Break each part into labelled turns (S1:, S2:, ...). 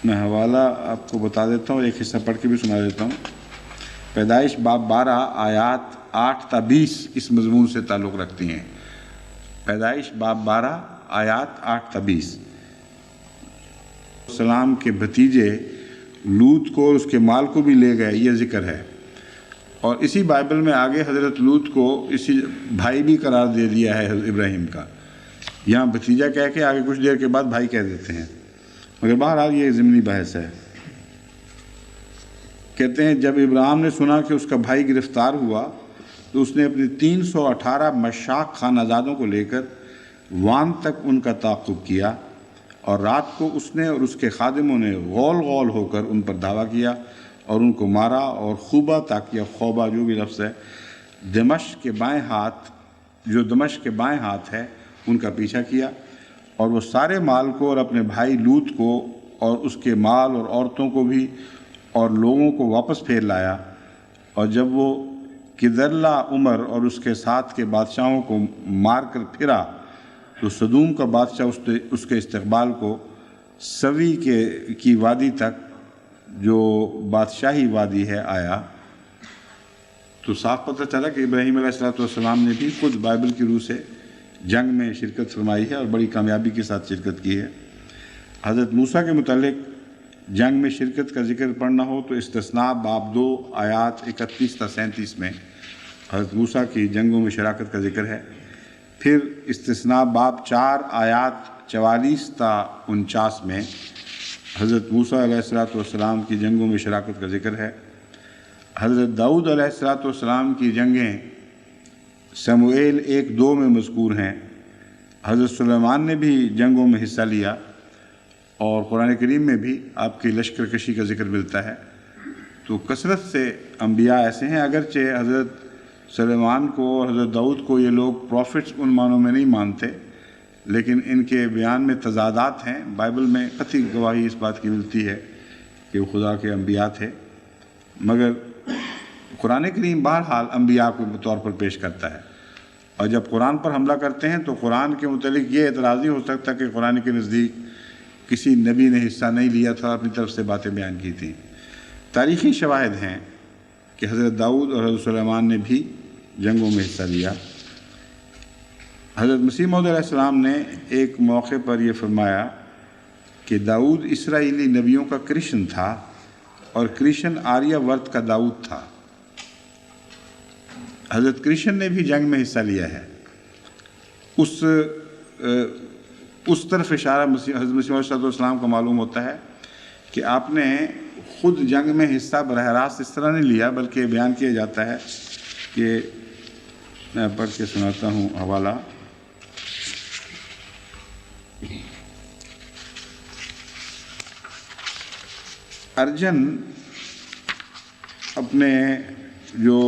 S1: میں حوالہ آپ کو بتا دیتا ہوں، ایک حصہ پڑھ کے بھی سنا دیتا ہوں۔ پیدائش باب 12 آیات 8 تا 20 اس مضمون سے تعلق رکھتی ہیں۔ پیدائش باب 12 آیات 8 تا 20 السلام کے بھتیجے لوط کو اور اس کے مال کو بھی لے گئے، یہ ذکر ہے۔ اور اسی بائبل میں آگے حضرت لوط کو اسی بھائی بھی قرار دے دیا ہے حضرت ابراہیم کا، یہاں بھتیجا کہہ کے آگے کچھ دیر کے بعد بھائی کہہ دیتے ہیں، مگر بہرحال یہ ضمنی بحث ہے۔ کہتے ہیں جب ابراہیم نے سنا کہ اس کا بھائی گرفتار ہوا تو اس نے اپنے 318 مشاق خانہ زادوں کو لے کر وان تک ان کا تعاقب کیا، اور رات کو اس نے اور اس کے خادموں نے غول غول ہو کر ان پر دھاوا کیا اور ان کو مارا، اور خوبہ تاکیہ خوبہ جو بھی لفظ ہے دمشق کے بائیں ہاتھ ہے ان کا پیچھا کیا، اور وہ سارے مال کو اور اپنے بھائی لوط کو اور اس کے مال اور عورتوں کو بھی اور لوگوں کو واپس پھیر لایا۔ اور جب وہ کدرلا عمر اور اس کے ساتھ کے بادشاہوں کو مار کر پھرا تو سدوم کا بادشاہ اس کے استقبال کو سوی کی وادی تک جو بادشاہی وادی ہے آیا۔ تو صاف پتہ چلا کہ ابراہیم علیہ السلام نے بھی خود بائبل کی روح سے جنگ میں شرکت فرمائی ہے اور بڑی کامیابی کے ساتھ شرکت کی ہے۔ حضرت موسیٰ کے متعلق جنگ میں شرکت کا ذکر پڑھنا ہو تو استثناء باب 2 آیات 31 تا 37 میں حضرت موسیٰ کی جنگوں میں شراکت کا ذکر ہے۔ پھر استثناء باب 4 آیات 44 تا 49 میں حضرت موسیٰ علیہ السلام کی جنگوں میں شراکت کا ذکر ہے۔ حضرت داؤد علیہ السلام کی جنگیں سموئیل 1-2 میں مذکور ہیں۔ حضرت سلیمان نے بھی جنگوں میں حصہ لیا، اور قرآن کریم میں بھی آپ کی لشکر کشی کا ذکر ملتا ہے۔ تو کثرت سے انبیاء ایسے ہیں، اگرچہ حضرت سلیمان کو اور حضرت داؤد کو یہ لوگ پروفٹس ان معنوں میں نہیں مانتے، لیکن ان کے بیان میں تضادات ہیں۔ بائبل میں قطعی گواہی اس بات کی ملتی ہے کہ وہ خدا کے انبیاء تھے، مگر قرآن کریم بہرحال انبیاء کو طور پر پیش کرتا ہے۔ اور جب قرآن پر حملہ کرتے ہیں تو قرآن کے متعلق یہ اعتراض نہیں ہو سکتا کہ قرآن کے نزدیک کسی نبی نے حصہ نہیں لیا تھا، اپنی طرف سے باتیں بیان کی تھیں۔ تاریخی شواہد ہیں کہ حضرت داؤد اور حضرت سلیمان نے بھی جنگوں میں حصہ لیا۔ حضرت مسیح موعود علیہ السلام نے ایک موقع پر یہ فرمایا کہ داؤد اسرائیلی نبیوں کا کرشن تھا اور کرشن آریہ ورت کا داؤد تھا۔ حضرت کرشن نے بھی جنگ میں حصہ لیا ہے۔ اس طرف اشارہ حضرت مسیح علیہ السلام کا معلوم ہوتا ہے کہ آپ نے خود جنگ میں حصہ براہ راست اس طرح نہیں لیا، بلکہ بیان کیا جاتا ہے کہ میں پڑھ کے سناتا ہوں حوالہ۔ ارجن اپنے جو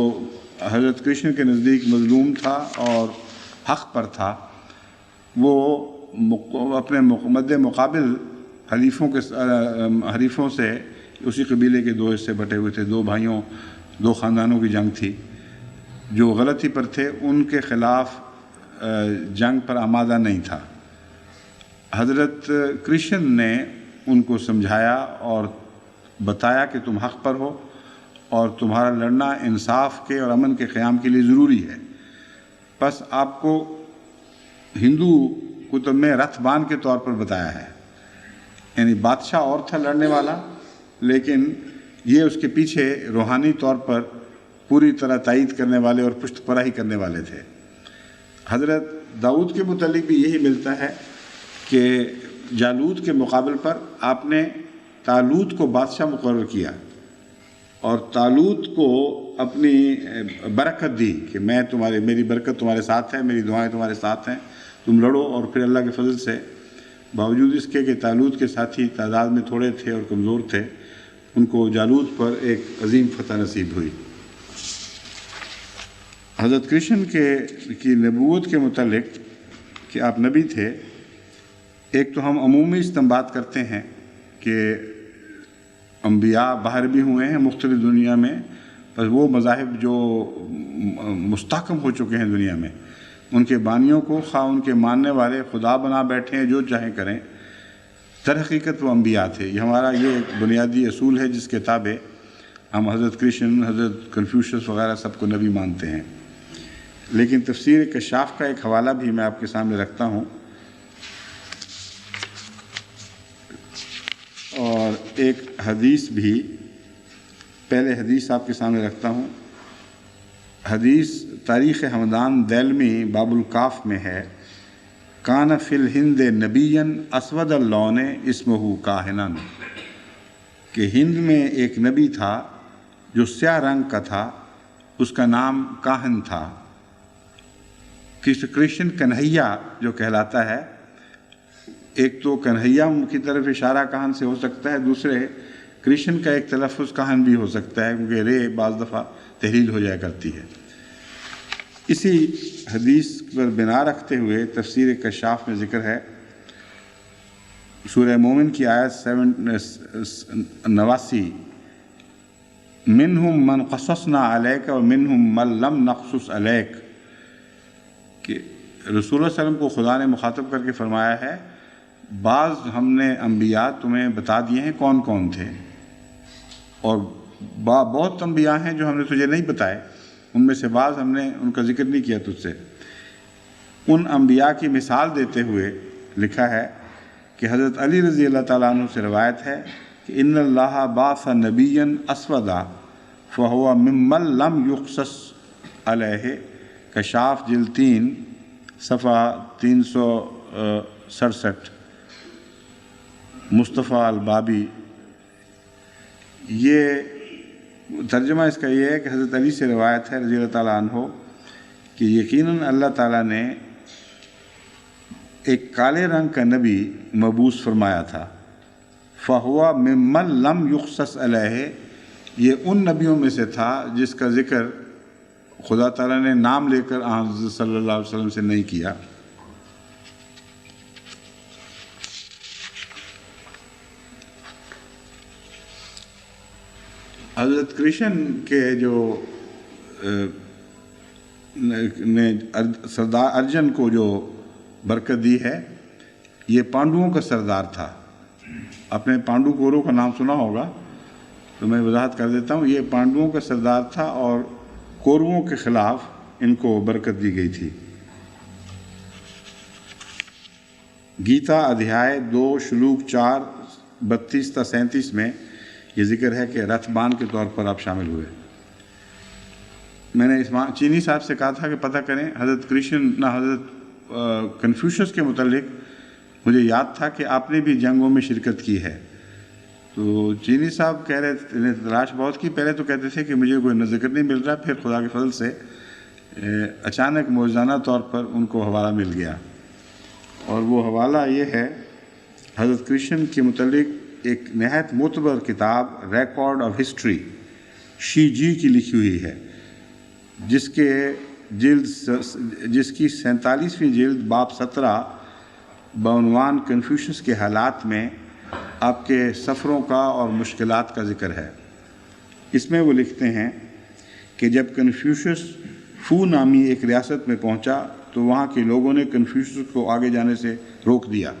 S1: حضرت کرشن کے نزدیک مظلوم تھا اور حق پر تھا، وہ اپنے مد مقابل حریفوں سے اسی قبیلے کے 2 حصے بٹے ہوئے تھے، 2 بھائیوں 2 خاندانوں کی جنگ تھی، جو غلطی پر تھے، ان کے خلاف جنگ پر آمادہ نہیں تھا۔ حضرت کرشن نے ان کو سمجھایا اور بتایا کہ تم حق پر ہو اور تمہارا لڑنا انصاف کے اور امن کے قیام کے لیے ضروری ہے۔ بس آپ کو ہندو کتب میں رتھبان کے طور پر بتایا ہے، یعنی بادشاہ اور تھا لڑنے والا، لیکن یہ اس کے پیچھے روحانی طور پر پوری طرح تائید کرنے والے اور پشت پرائی کرنے والے تھے۔ حضرت داؤد کے متعلق بھی یہی ملتا ہے کہ جالوت کے مقابل پر آپ نے طالوت کو بادشاہ مقرر کیا اور طالوت کو اپنی برکت دی کہ میری برکت تمہارے ساتھ ہے، میری دعائیں تمہارے ساتھ ہیں، تم لڑو۔ اور پھر اللہ کے فضل سے باوجود اس کے کہ طالوت کے ساتھی تعداد میں تھوڑے تھے اور کمزور تھے، ان کو جالوت پر ایک عظیم فتح نصیب ہوئی۔ حضرت کرشن کی نبوت کے متعلق کہ آپ نبی تھے، ایک تو ہم عمومی استنباط کرتے ہیں کہ انبیاء باہر بھی ہوئے ہیں مختلف دنیا میں، پر وہ مذاہب جو مستحکم ہو چکے ہیں دنیا میں، ان کے بانیوں کو خواہ ان کے ماننے والے خدا بنا بیٹھے ہیں، جو چاہیں کریں، در حقیقت وہ انبیاء تھے۔ یہ ہمارا ایک بنیادی اصول ہے جس کے تابع ہم حضرت کرشن، حضرت کنفیوشس وغیرہ سب کو نبی مانتے ہیں۔ لیکن تفسیر کشاف کا ایک حوالہ بھی میں آپ کے سامنے رکھتا ہوں، اور ایک حدیث بھی، پہلے حدیث آپ کے سامنے رکھتا ہوں۔ حدیث تاریخ ہمدان دیلمی باب الکاف میں ہے، کان فی الہند نبیًا اسود اللون اسمہ کاہنن، کہ ہند میں ایک نبی تھا جو سیاہ رنگ کا تھا، اس کا نام کاہن تھا۔ کرشن کنہیا جو کہلاتا ہے، ایک تو کنہیا کی طرف اشارہ کاہن سے ہو سکتا ہے، دوسرے کرشن کا ایک تلفظ کاہن بھی ہو سکتا ہے، کیونکہ رے بعض دفعہ تحلیل ہو جایا کرتی ہے۔ اسی حدیث پر بنا رکھتے ہوئے تفسیر کشاف میں ذکر ہے، سورہ مومن کی آیت 89، منہم من قصصنا علیک ومنہم من لم نقصص علیک، کہ رسول اللہ صلی اللہ علیہ وسلم کو خدا نے مخاطب کر کے فرمایا ہے، بعض ہم نے انبیاء تمہیں بتا دیے ہیں کون کون تھے، اور بہت انبیاء ہیں جو ہم نے تجھے نہیں بتائے، ان میں سے بعض ہم نے ان کا ذکر نہیں کیا تجھ سے۔ ان انبیاء کی مثال دیتے ہوئے لکھا ہے کہ حضرت علی رضی اللہ تعالیٰ عنہ سے روایت ہے کہ ان اللہ بعث نبیا اسودا فہو ممن لم یقصص علیہ، کشاف جلد 3 صفحہ 367، مصطفیٰ البابی۔ یہ ترجمہ اس کا یہ ہے کہ حضرت علی سے روایت ہے رضی اللہ تعالیٰ عنہ کہ یقیناً اللہ تعالیٰ نے ایک کالے رنگ کا نبی مبعوث فرمایا تھا، فہوا ممن لم یخصص علیہ، یہ ان نبیوں میں سے تھا جس کا ذکر خدا تعالیٰ نے نام لے کر حضرت صلی اللہ علیہ وسلم سے نہیں کیا۔ حضرت کرشن کے جو نے سردار ارجن کو جو برکت دی ہے، یہ پانڈوؤں کا سردار تھا۔ اپنے پانڈو کورو کا نام سنا ہوگا، تو میں وضاحت کر دیتا ہوں، یہ پانڈوؤں کا سردار تھا اور کوروؤں کے خلاف ان کو برکت دی گئی تھی۔ گیتا ادھیائے 2 شلوک 4 32 تا 37 میں یہ ذکر ہے کہ رتھ بان کے طور پر آپ شامل ہوئے۔ میں نے چینی صاحب سے کہا تھا کہ پتہ کریں حضرت کرشن نہ حضرت کنفیوشس کے متعلق، مجھے یاد تھا کہ آپ نے بھی جنگوں میں شرکت کی ہے۔ تو چینی صاحب کہہ رہے تھے، تلاش بہت کی، پہلے تو کہتے تھے کہ مجھے کوئی ذکر نہیں مل رہا، پھر خدا کے فضل سے اچانک موجزانہ طور پر ان کو حوالہ مل گیا، اور وہ حوالہ یہ ہے، حضرت کرشن کے متعلق ایک نہایت معتبر کتاب ریکارڈ آف ہسٹری شی جی کی لکھی ہوئی ہے، جس کی 47ویں جلد باب 17 بعنوان کنفیوشس کے حالات میں آپ کے سفروں کا اور مشکلات کا ذکر ہے۔ اس میں وہ لکھتے ہیں کہ جب کنفیوشس فو نامی ایک ریاست میں پہنچا تو وہاں کے لوگوں نے کنفیوشس کو آگے جانے سے روک دیا۔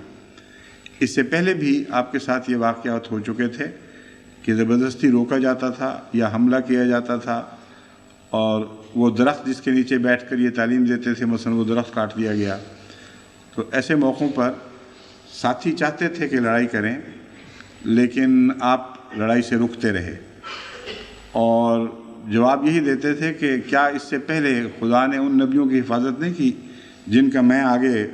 S1: اس سے پہلے بھی آپ کے ساتھ یہ واقعات ہو چکے تھے کہ زبردستی روکا جاتا تھا یا حملہ کیا جاتا تھا، اور وہ درخت جس کے نیچے بیٹھ کر یہ تعلیم دیتے تھے، مثلا وہ درخت کاٹ دیا گیا۔ تو ایسے موقعوں پر ساتھی چاہتے تھے کہ لڑائی کریں، لیکن آپ لڑائی سے رکتے رہے، اور جواب یہی دیتے تھے کہ کیا اس سے پہلے خدا نے ان نبیوں کی حفاظت نہیں کی جن کا میں آگے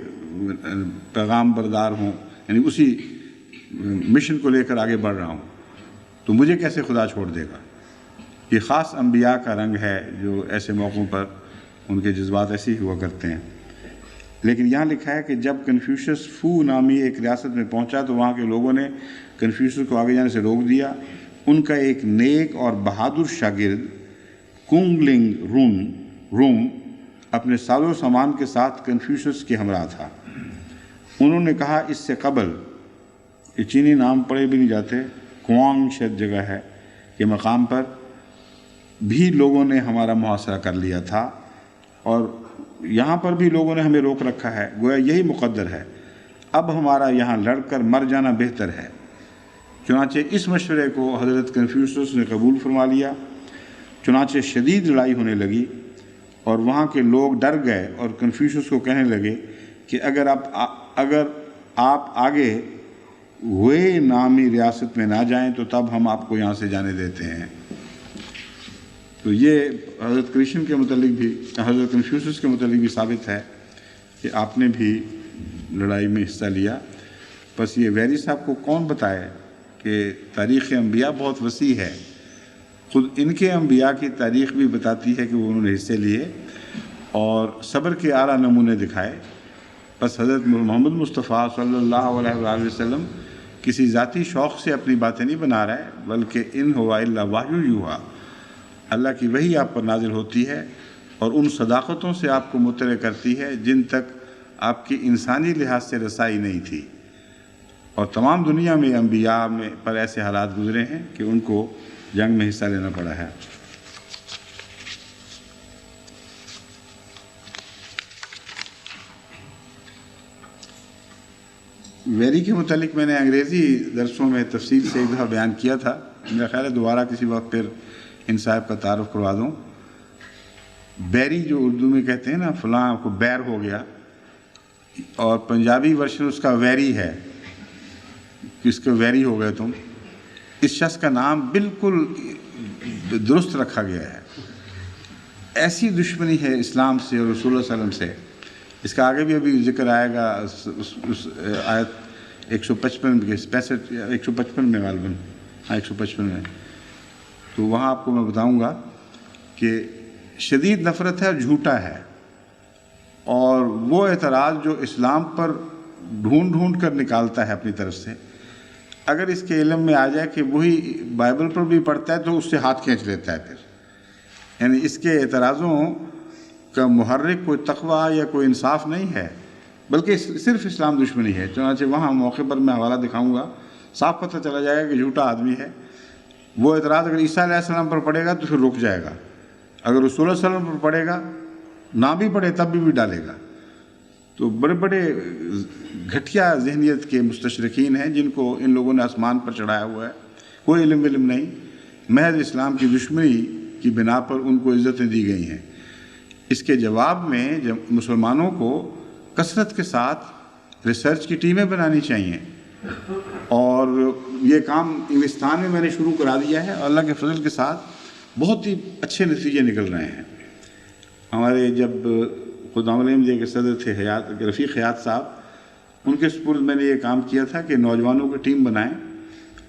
S1: پیغام بردار ہوں، یعنی اسی مشن کو لے کر آگے بڑھ رہا ہوں، تو مجھے کیسے خدا چھوڑ دے گا؟ یہ خاص انبیاء کا رنگ ہے جو ایسے موقعوں پر ان کے جذبات ایسے ہی ہوا کرتے ہیں۔ لیکن یہاں لکھا ہے کہ جب کنفیوشس فو نامی ایک ریاست میں پہنچا تو وہاں کے لوگوں نے کنفیوشس کو آگے جانے سے روک دیا۔ ان کا ایک نیک اور بہادر شاگرد کونگلنگ روم اپنے ساز و سامان کے ساتھ کنفیوشس کے ہمراہ تھا۔ انہوں نے کہا اس سے قبل، یہ چینی نام پڑھے بھی نہیں جاتے، کوانگ شاید جگہ ہے، یہ مقام پر بھی لوگوں نے ہمارا محاصرہ کر لیا تھا، اور یہاں پر بھی لوگوں نے ہمیں روک رکھا ہے، گویا یہی مقدر ہے۔ اب ہمارا یہاں لڑ کر مر جانا بہتر ہے۔ چنانچہ اس مشورے کو حضرت کنفیوشس نے قبول فرما لیا۔ چنانچہ شدید لڑائی ہونے لگی اور وہاں کے لوگ ڈر گئے اور کنفیوشس کو کہنے لگے کہ اگر آپ آگے ہوئے نامی ریاست میں نہ جائیں تو تب ہم آپ کو یہاں سے جانے دیتے ہیں۔ تو یہ حضرت کرشن کے متعلق بھی، حضرت کنفیوشس کے متعلق بھی ثابت ہے کہ آپ نے بھی لڑائی میں حصہ لیا۔ بس یہ ویری صاحب کو کون بتائے کہ تاریخ انبیاء بہت وسیع ہے، خود ان کے انبیاء کی تاریخ بھی بتاتی ہے کہ وہ انہوں نے حصے لیے اور صبر کے اعلیٰ نمونے دکھائے۔ بس حضرت محمد مصطفیٰ صلی اللہ علیہ وآلہ وسلم کسی ذاتی شوق سے اپنی باتیں نہیں بنا رہے، بلکہ ان ہوا الا وحی یوحیٰ، اللہ کی وحی آپ پر نازل ہوتی ہے اور ان صداقتوں سے آپ کو مطلع کرتی ہے جن تک آپ کی انسانی لحاظ سے رسائی نہیں تھی، اور تمام دنیا میں انبیاء میں پر ایسے حالات گزرے ہیں کہ ان کو جنگ میں حصہ لینا پڑا ہے۔ ویری کے متعلق میں نے انگریزی درسوں میں تفصیل سے ایک دفعہ بیان کیا تھا، میرا خیال ہے دوبارہ کسی وقت پھر ان صاحب کا تعارف کروا دوں۔ بیری جو اردو میں کہتے ہیں نا، فلاں کو بیر ہو گیا، اور پنجابی ورژن اس کا ویری ہے، کس کو ویری ہو گئے تم۔ اس شخص کا نام بالکل درست رکھا گیا ہے۔ ایسی دشمنی ہے اسلام سے اور رسول اللہ صلی اللہ علیہ وسلم سے، اس کا آگے بھی ابھی ذکر آئے گا اس آیت 155 کے 65 155 میں غالباً، 155 میں، تو وہاں آپ کو میں بتاؤں گا کہ شدید نفرت ہے اور جھوٹا ہے، اور وہ اعتراض جو اسلام پر ڈھونڈ ڈھونڈ کر نکالتا ہے اپنی طرف سے، اگر اس کے علم میں آ جائے کہ وہی بائبل پر بھی پڑھتا ہے تو اس سے ہاتھ کھینچ لیتا ہے پھر۔ یعنی اس کے اعتراضوں کا محرک کوئی تقویٰ یا کوئی انصاف نہیں ہے، بلکہ صرف اسلام دشمنی ہے۔ چنانچہ وہاں موقع پر میں حوالہ دکھاؤں گا، صاف پتہ چلا جائے گا کہ جھوٹا آدمی ہے۔ وہ اعتراض اگر عیسیٰ علیہ السلام پر پڑے گا تو پھر رک جائے گا، اگر رسول اللہ صلی اللہ علیہ وسلم پر پڑے گا، نہ بھی پڑھے تب بھی ڈالے گا۔ تو بڑے بڑے گھٹیا ذہنیت کے مستشرقین ہیں جن کو ان لوگوں نے آسمان پر چڑھایا ہوا ہے، کوئی علم نہیں، محض اسلام کی دشمنی کی بنا پر ان کو عزتیں دی گئی ہیں۔ اس کے جواب میں جب مسلمانوں کو کثرت کے ساتھ ریسرچ کی ٹیمیں بنانی چاہیے، اور یہ کام انگلستان میں نے شروع کرا دیا ہے، اور اللہ کے فضل کے ساتھ بہت ہی اچھے نتیجے نکل رہے ہیں۔ ہمارے جب خدا علیہ کے صدر تھے رفیق حیات صاحب، ان کے سپرد میں نے یہ کام کیا تھا کہ نوجوانوں کی ٹیم بنائیں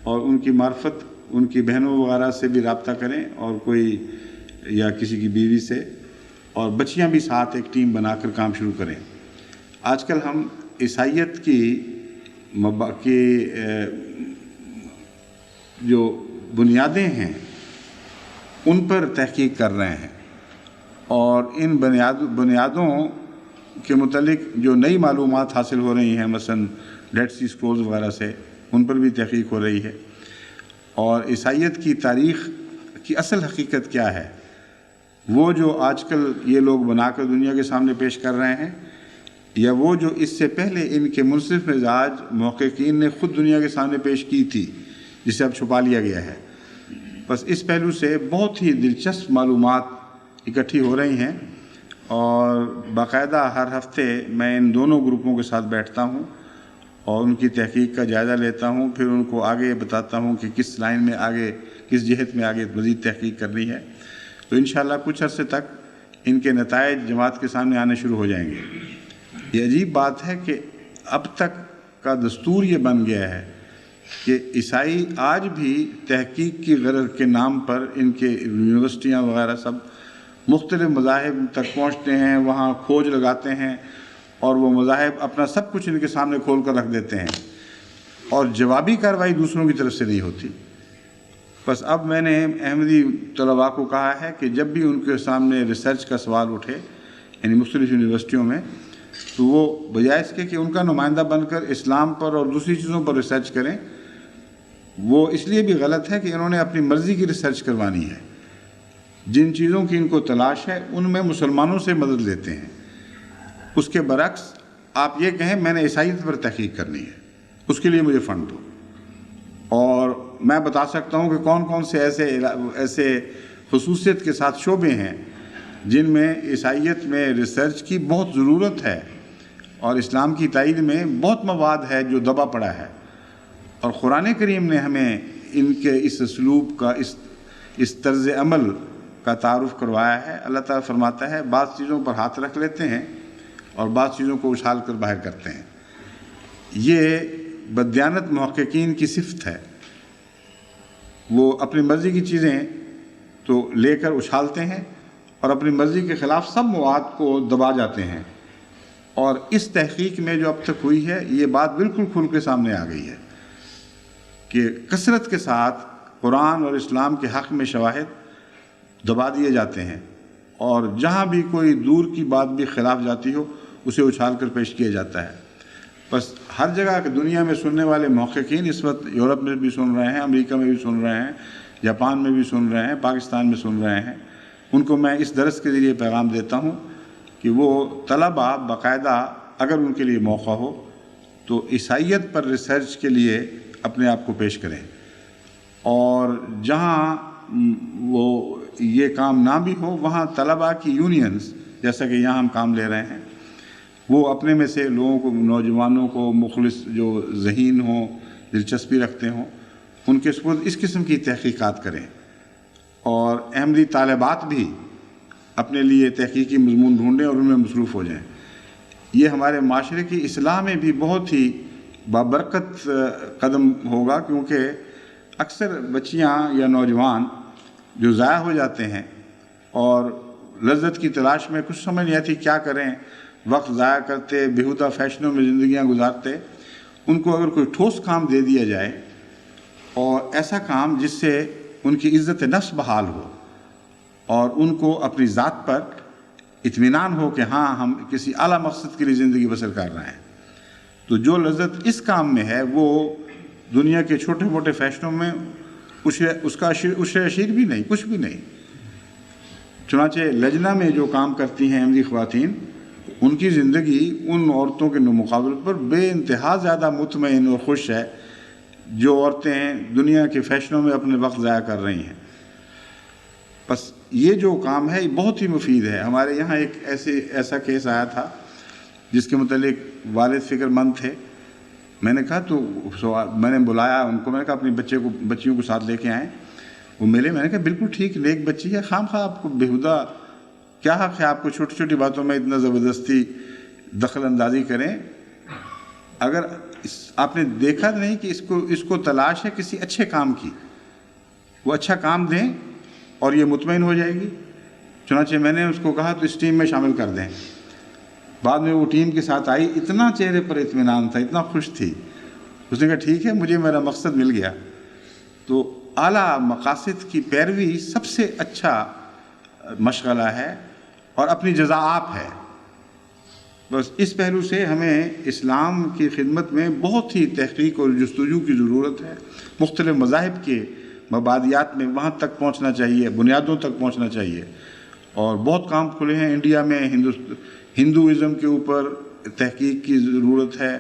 S1: اور ان کی معرفت ان کی بہنوں وغیرہ سے بھی رابطہ کریں، اور کوئی یا کسی کی بیوی سے، اور بچیاں بھی ساتھ ایک ٹیم بنا کر کام شروع کریں۔ آج کل ہم عیسائیت کی جو بنیادیں ہیں ان پر تحقیق کر رہے ہیں، اور ان بنیادوں کے متعلق جو نئی معلومات حاصل ہو رہی ہیں، مثلا ڈیڈ سی اسکرولز وغیرہ سے، ان پر بھی تحقیق ہو رہی ہے، اور عیسائیت کی تاریخ کی اصل حقیقت کیا ہے، وہ جو آج کل یہ لوگ بنا کر دنیا کے سامنے پیش کر رہے ہیں، یا وہ جو اس سے پہلے ان کے منصف مزاج محققین نے خود دنیا کے سامنے پیش کی تھی، جسے اب چھپا لیا گیا ہے۔ بس اس پہلو سے بہت ہی دلچسپ معلومات اکٹھی ہو رہی ہیں، اور باقاعدہ ہر ہفتے میں ان دونوں گروپوں کے ساتھ بیٹھتا ہوں اور ان کی تحقیق کا جائزہ لیتا ہوں، پھر ان کو آگے بتاتا ہوں کہ کس لائن میں آگے، کس جہت میں آگے مزید تحقیق کرنی ہے۔ تو انشاءاللہ کچھ عرصے تک ان کے نتائج جماعت کے سامنے آنے شروع ہو جائیں گے۔ یہ عجیب بات ہے کہ اب تک کا دستور یہ بن گیا ہے کہ عیسائی آج بھی تحقیق کی غرض کے نام پر ان کے یونیورسٹیاں وغیرہ سب مختلف مذاہب تک پہنچتے ہیں، وہاں کھوج لگاتے ہیں، اور وہ مذاہب اپنا سب کچھ ان کے سامنے کھول کر رکھ دیتے ہیں، اور جوابی کارروائی دوسروں کی طرف سے نہیں ہوتی۔ بس اب میں نے احمدی طلباء کو کہا ہے کہ جب بھی ان کے سامنے ریسرچ کا سوال اٹھے، یعنی مختلف یونیورسٹیوں میں، تو وہ بجائے اس کے کہ ان کا نمائندہ بن کر اسلام پر اور دوسری چیزوں پر ریسرچ کریں، وہ اس لیے بھی غلط ہے کہ انہوں نے اپنی مرضی کی ریسرچ کروانی ہے۔ جن چیزوں کی ان کو تلاش ہے ان میں مسلمانوں سے مدد لیتے ہیں، اس کے برعکس آپ یہ کہیں میں نے عیسائیت پر تحقیق کرنی ہے، اس کے لیے مجھے فنڈ دو، اور میں بتا سکتا ہوں کہ کون کون سے ایسے خصوصیت کے ساتھ شعبے ہیں جن میں عیسائیت میں ریسرچ کی بہت ضرورت ہے، اور اسلام کی تائید میں بہت مواد ہے جو دبا پڑا ہے، اور قرآن کریم نے ہمیں ان کے اس اسلوب کا، اس طرز عمل کا تعارف کروایا ہے۔ اللہ تعالیٰ فرماتا ہے بعض چیزوں پر ہاتھ رکھ لیتے ہیں اور بعض چیزوں کو اچھال کر باہر کرتے ہیں۔ یہ بددیانت محققین کی صفت ہے، وہ اپنی مرضی کی چیزیں تو لے کر اچھالتے ہیں اور اپنی مرضی کے خلاف سب مواد کو دبا جاتے ہیں، اور اس تحقیق میں جو اب تک ہوئی ہے یہ بات بالکل کھل کے سامنے آ گئی ہے کہ کثرت کے ساتھ قرآن اور اسلام کے حق میں شواہد دبا دیے جاتے ہیں، اور جہاں بھی کوئی دور کی بات بھی خلاف جاتی ہو اسے اچھال کر پیش کیا جاتا ہے۔ بس ہر جگہ دنیا میں سننے والے محققین اس وقت یورپ میں بھی سن رہے ہیں، امریکہ میں بھی سن رہے ہیں، جاپان میں بھی سن رہے ہیں، پاکستان میں سن رہے ہیں۔ ان کو میں اس درس کے ذریعے پیغام دیتا ہوں کہ وہ طلباء باقاعدہ اگر ان کے لیے موقع ہو تو عیسائیت پر ریسرچ کے لیے اپنے آپ کو پیش کریں، اور جہاں وہ یہ کام نہ بھی ہو وہاں طلباء کی یونینز، جیسا کہ یہاں ہم کام لے رہے ہیں، وہ اپنے میں سے لوگوں کو، نوجوانوں کو مخلص جو ذہین ہوں، دلچسپی رکھتے ہوں، ان کے سپرد اس قسم کی تحقیقات کریں، اور احمدی طالبات بھی اپنے لیے تحقیقی مضمون ڈھونڈیں اور ان میں مصروف ہو جائیں۔ یہ ہمارے معاشرے کی اصلاح میں بھی بہت ہی بابرکت قدم ہوگا، کیونکہ اکثر بچیاں یا نوجوان جو ضائع ہو جاتے ہیں اور لذت کی تلاش میں کچھ سمجھ نہیں آتی کیا کریں، وقت ضائع کرتے، بیہودہ فیشنوں میں زندگیاں گزارتے، ان کو اگر کوئی ٹھوس کام دے دیا جائے، اور ایسا کام جس سے ان کی عزت نفس بحال ہو اور ان کو اپنی ذات پر اطمینان ہو کہ ہاں ہم کسی اعلیٰ مقصد کے لیے زندگی بسر کر رہے ہیں، تو جو لذت اس کام میں ہے وہ دنیا کے چھوٹے موٹے فیشنوں میں اس کا عشر اشیر بھی نہیں، کچھ بھی نہیں۔ چنانچہ لجنہ میں جو کام کرتی ہیں احمدی خواتین، ان کی زندگی ان عورتوں کے مقابل پر بے انتہا زیادہ مطمئن اور خوش ہے جو عورتیں دنیا کے فیشنوں میں اپنے وقت ضائع کر رہی ہیں۔ بس یہ جو کام ہے یہ بہت ہی مفید ہے۔ ہمارے یہاں ایک ایسا کیس آیا تھا جس کے متعلق والد فکر مند تھے۔ میں نے کہا تو میں نے بلایا ان کو، میں نے کہا اپنی بچیوں کو ساتھ لے کے آئیں۔ وہ ملے، میں نے کہا بالکل ٹھیک، نیک بچی ہے، خام خواہ آپ کو بیہودہ کیا حق ہے آپ کو چھوٹی چھوٹی باتوں میں اتنا زبردستی دخل اندازی کریں؟ اگر آپ نے دیکھا نہیں کہ اس کو تلاش ہے کسی اچھے کام کی، وہ اچھا کام دیں اور یہ مطمئن ہو جائے گی۔ چنانچہ میں نے اس کو کہا تو اس ٹیم میں شامل کر دیں۔ بعد میں وہ ٹیم کے ساتھ آئی، اتنا چہرے پر اطمینان تھا، اتنا خوش تھی۔ اس نے کہا ٹھیک ہے، مجھے میرا مقصد مل گیا۔ تو اعلیٰ مقاصد کی پیروی سب سے اچھا مشغلہ ہے اور اپنی جزا آپ ہے۔ بس اس پہلو سے ہمیں اسلام کی خدمت میں بہت ہی تحقیق اور جستجو کی ضرورت ہے۔ مختلف مذاہب کے مبادیات میں وہاں تک پہنچنا چاہیے، بنیادوں تک پہنچنا چاہیے، اور بہت کام کھلے ہیں انڈیا میں۔ ہندوازم کے اوپر تحقیق کی ضرورت ہے۔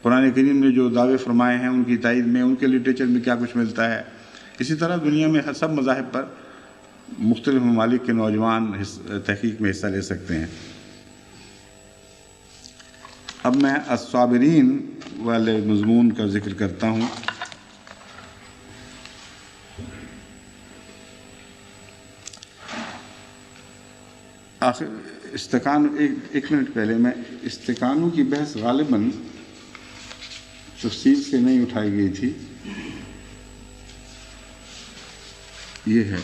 S1: قرآن کریم نے جو دعوے فرمائے ہیں ان کی تائید میں، ان کے لٹریچر میں کیا کچھ ملتا ہے۔ اسی طرح دنیا میں سب مذاہب پر مختلف ممالک کے نوجوان تحقیق میں حصہ لے سکتے ہیں۔ اب میں الصابرین والے مضمون کا ذکر کرتا ہوں۔ آخر ایک منٹ پہلے میں استقانوں کی بحث غالباً تفصیل سے نہیں اٹھائی گئی تھی، یہ ہے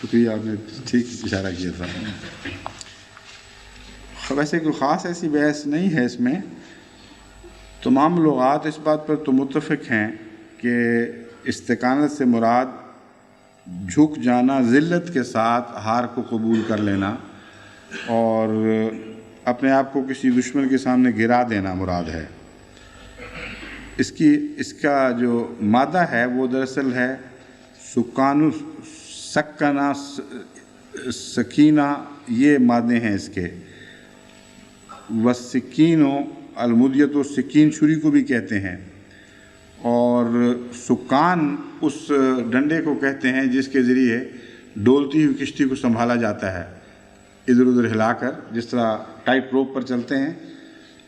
S1: شکریہ، آپ نے ٹھیک اشارہ کیا تھا۔ ویسے کوئی خاص ایسی بحث نہیں ہے اس میں۔ تمام لغات اس بات پر تو متفق ہیں کہ استقامت سے مراد جھک جانا، ذلت کے ساتھ ہار کو قبول کر لینا اور اپنے آپ کو کسی دشمن کے سامنے گرا دینا مراد ہے۔ اس کا جو مادہ ہے وہ دراصل ہے سکنا، سکینہ، یہ مادے ہیں اس کے. والسکین المدیت و سکین چھری کو بھی کہتے ہیں. اور سکان اس ڈنڈے کو کہتے ہیں جس کے ذریعے ڈولتی ہوئی کشتی کو سنبھالا جاتا ہے ادھر ادھر ہلا کر، جس طرح ٹائٹ روپ پر چلتے ہیں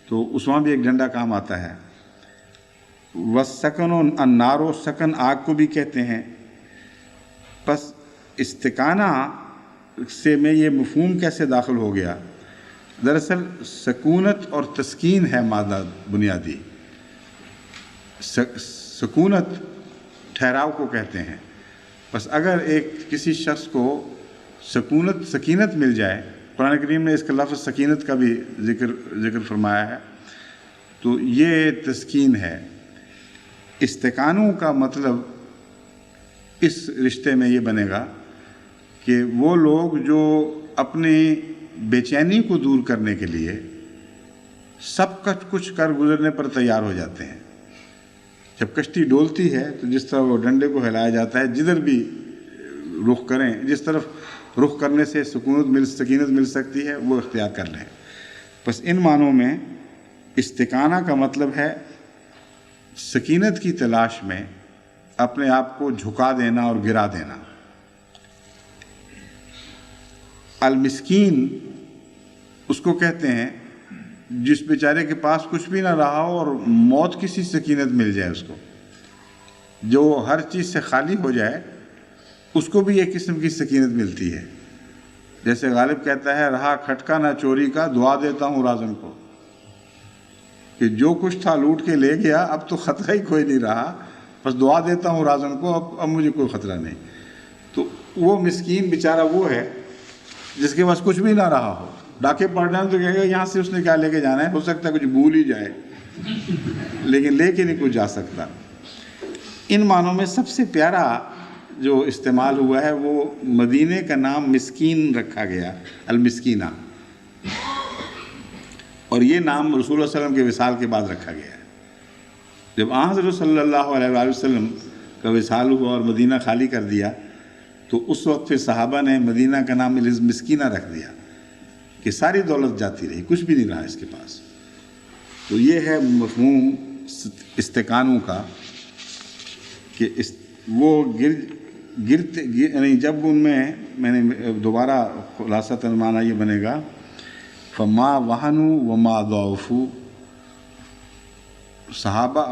S1: تو اس میں بھی ایک ڈنڈا کام آتا ہے. والسکن النار، و سکن آگ کو بھی کہتے ہیں. پس استکانہ سے میں یہ مفہوم کیسے داخل ہو گیا؟ دراصل سکونت اور تسکین ہے مادہ بنیادی. سکونت ٹھہراؤ کو کہتے ہیں. بس اگر کسی شخص کو سکینت مل جائے، قرآن کریم نے اس کا لفظ سکینت کا بھی ذکر فرمایا ہے، تو یہ تسکین ہے. استکانوں کا مطلب اس رشتے میں یہ بنے گا کہ وہ لوگ جو اپنی بے چینی کو دور کرنے کے لیے سب کچھ کر گزرنے پر تیار ہو جاتے ہیں. جب کشتی ڈولتی ہے تو جس طرح وہ ڈنڈے کو ہلایا جاتا ہے، جدھر بھی رخ کریں، جس طرف رخ کرنے سے سکینت مل سکتی ہے وہ اختیار کر لیں. بس ان معنوں میں استکانہ کا مطلب ہے سکینت کی تلاش میں اپنے آپ کو جھکا دینا اور گرا دینا. المسکین اس کو کہتے ہیں جس بیچارے کے پاس کچھ بھی نہ رہا ہو اور موت کی سی سکینت مل جائے اس کو، جو ہر چیز سے خالی ہو جائے، اس کو بھی ایک قسم کی سکینت ملتی ہے. جیسے غالب کہتا ہے، رہا کھٹکا نہ چوری کا، دعا دیتا ہوں رازن کو، کہ جو کچھ تھا لوٹ کے لے گیا، اب تو خطرہ ہی کوئی نہیں رہا، بس دعا دیتا ہوں رازن کو، اب مجھے کوئی خطرہ نہیں. تو وہ مسکین بیچارہ وہ ہے جس کے پاس کچھ بھی نہ رہا ہو. ڈاکے پڑ جائیں تو کہے گا یہاں سے اس نے کیا لے کے جانا ہے، ہو سکتا ہے کچھ بھول ہی جائے، لیکن لے کے نہیں کچھ جا سکتا. ان معنوں میں سب سے پیارا جو استعمال ہوا ہے وہ مدینے کا نام مسکین رکھا گیا، المسکینہ، اور یہ نام رسول اللہ صلی اللہ علیہ وسلم کے وصال کے بعد رکھا گیا ہے. جب حضرت صلی اللہ علیہ وآلہ وسلم کا وصال ہوا اور مدینہ خالی کر دیا تو اس وقت پھر صحابہ نے مدینہ کا نام مسکینہ رکھ دیا کہ ساری دولت جاتی رہی، کچھ بھی نہیں رہا اس کے پاس. تو یہ ہے مفہوم استکانوں کا کہ وہ گرتے یعنی جب ان میں نے دوبارہ خلاصہ ترمانہ یہ بنے گا، فما وہنوا وما ضعفوا. صحابہ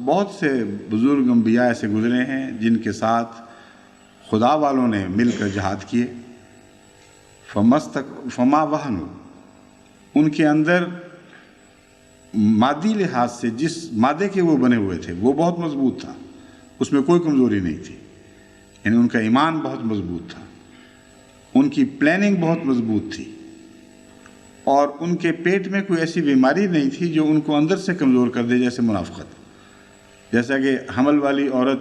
S1: بہت سے بزرگ انبیاء ایسے گزرے ہیں جن کے ساتھ خدا والوں نے مل کر جہاد کیے. فما وہنوا، ان کے اندر مادی لحاظ سے جس مادے کے وہ بنے ہوئے تھے وہ بہت مضبوط تھا، اس میں کوئی کمزوری نہیں تھی. یعنی ان کا ایمان بہت مضبوط تھا، ان کی پلاننگ بہت مضبوط تھی، اور ان کے پیٹ میں کوئی ایسی بیماری نہیں تھی جو ان کو اندر سے کمزور کر دے، جیسے منافقت. جیسا کہ حمل والی عورت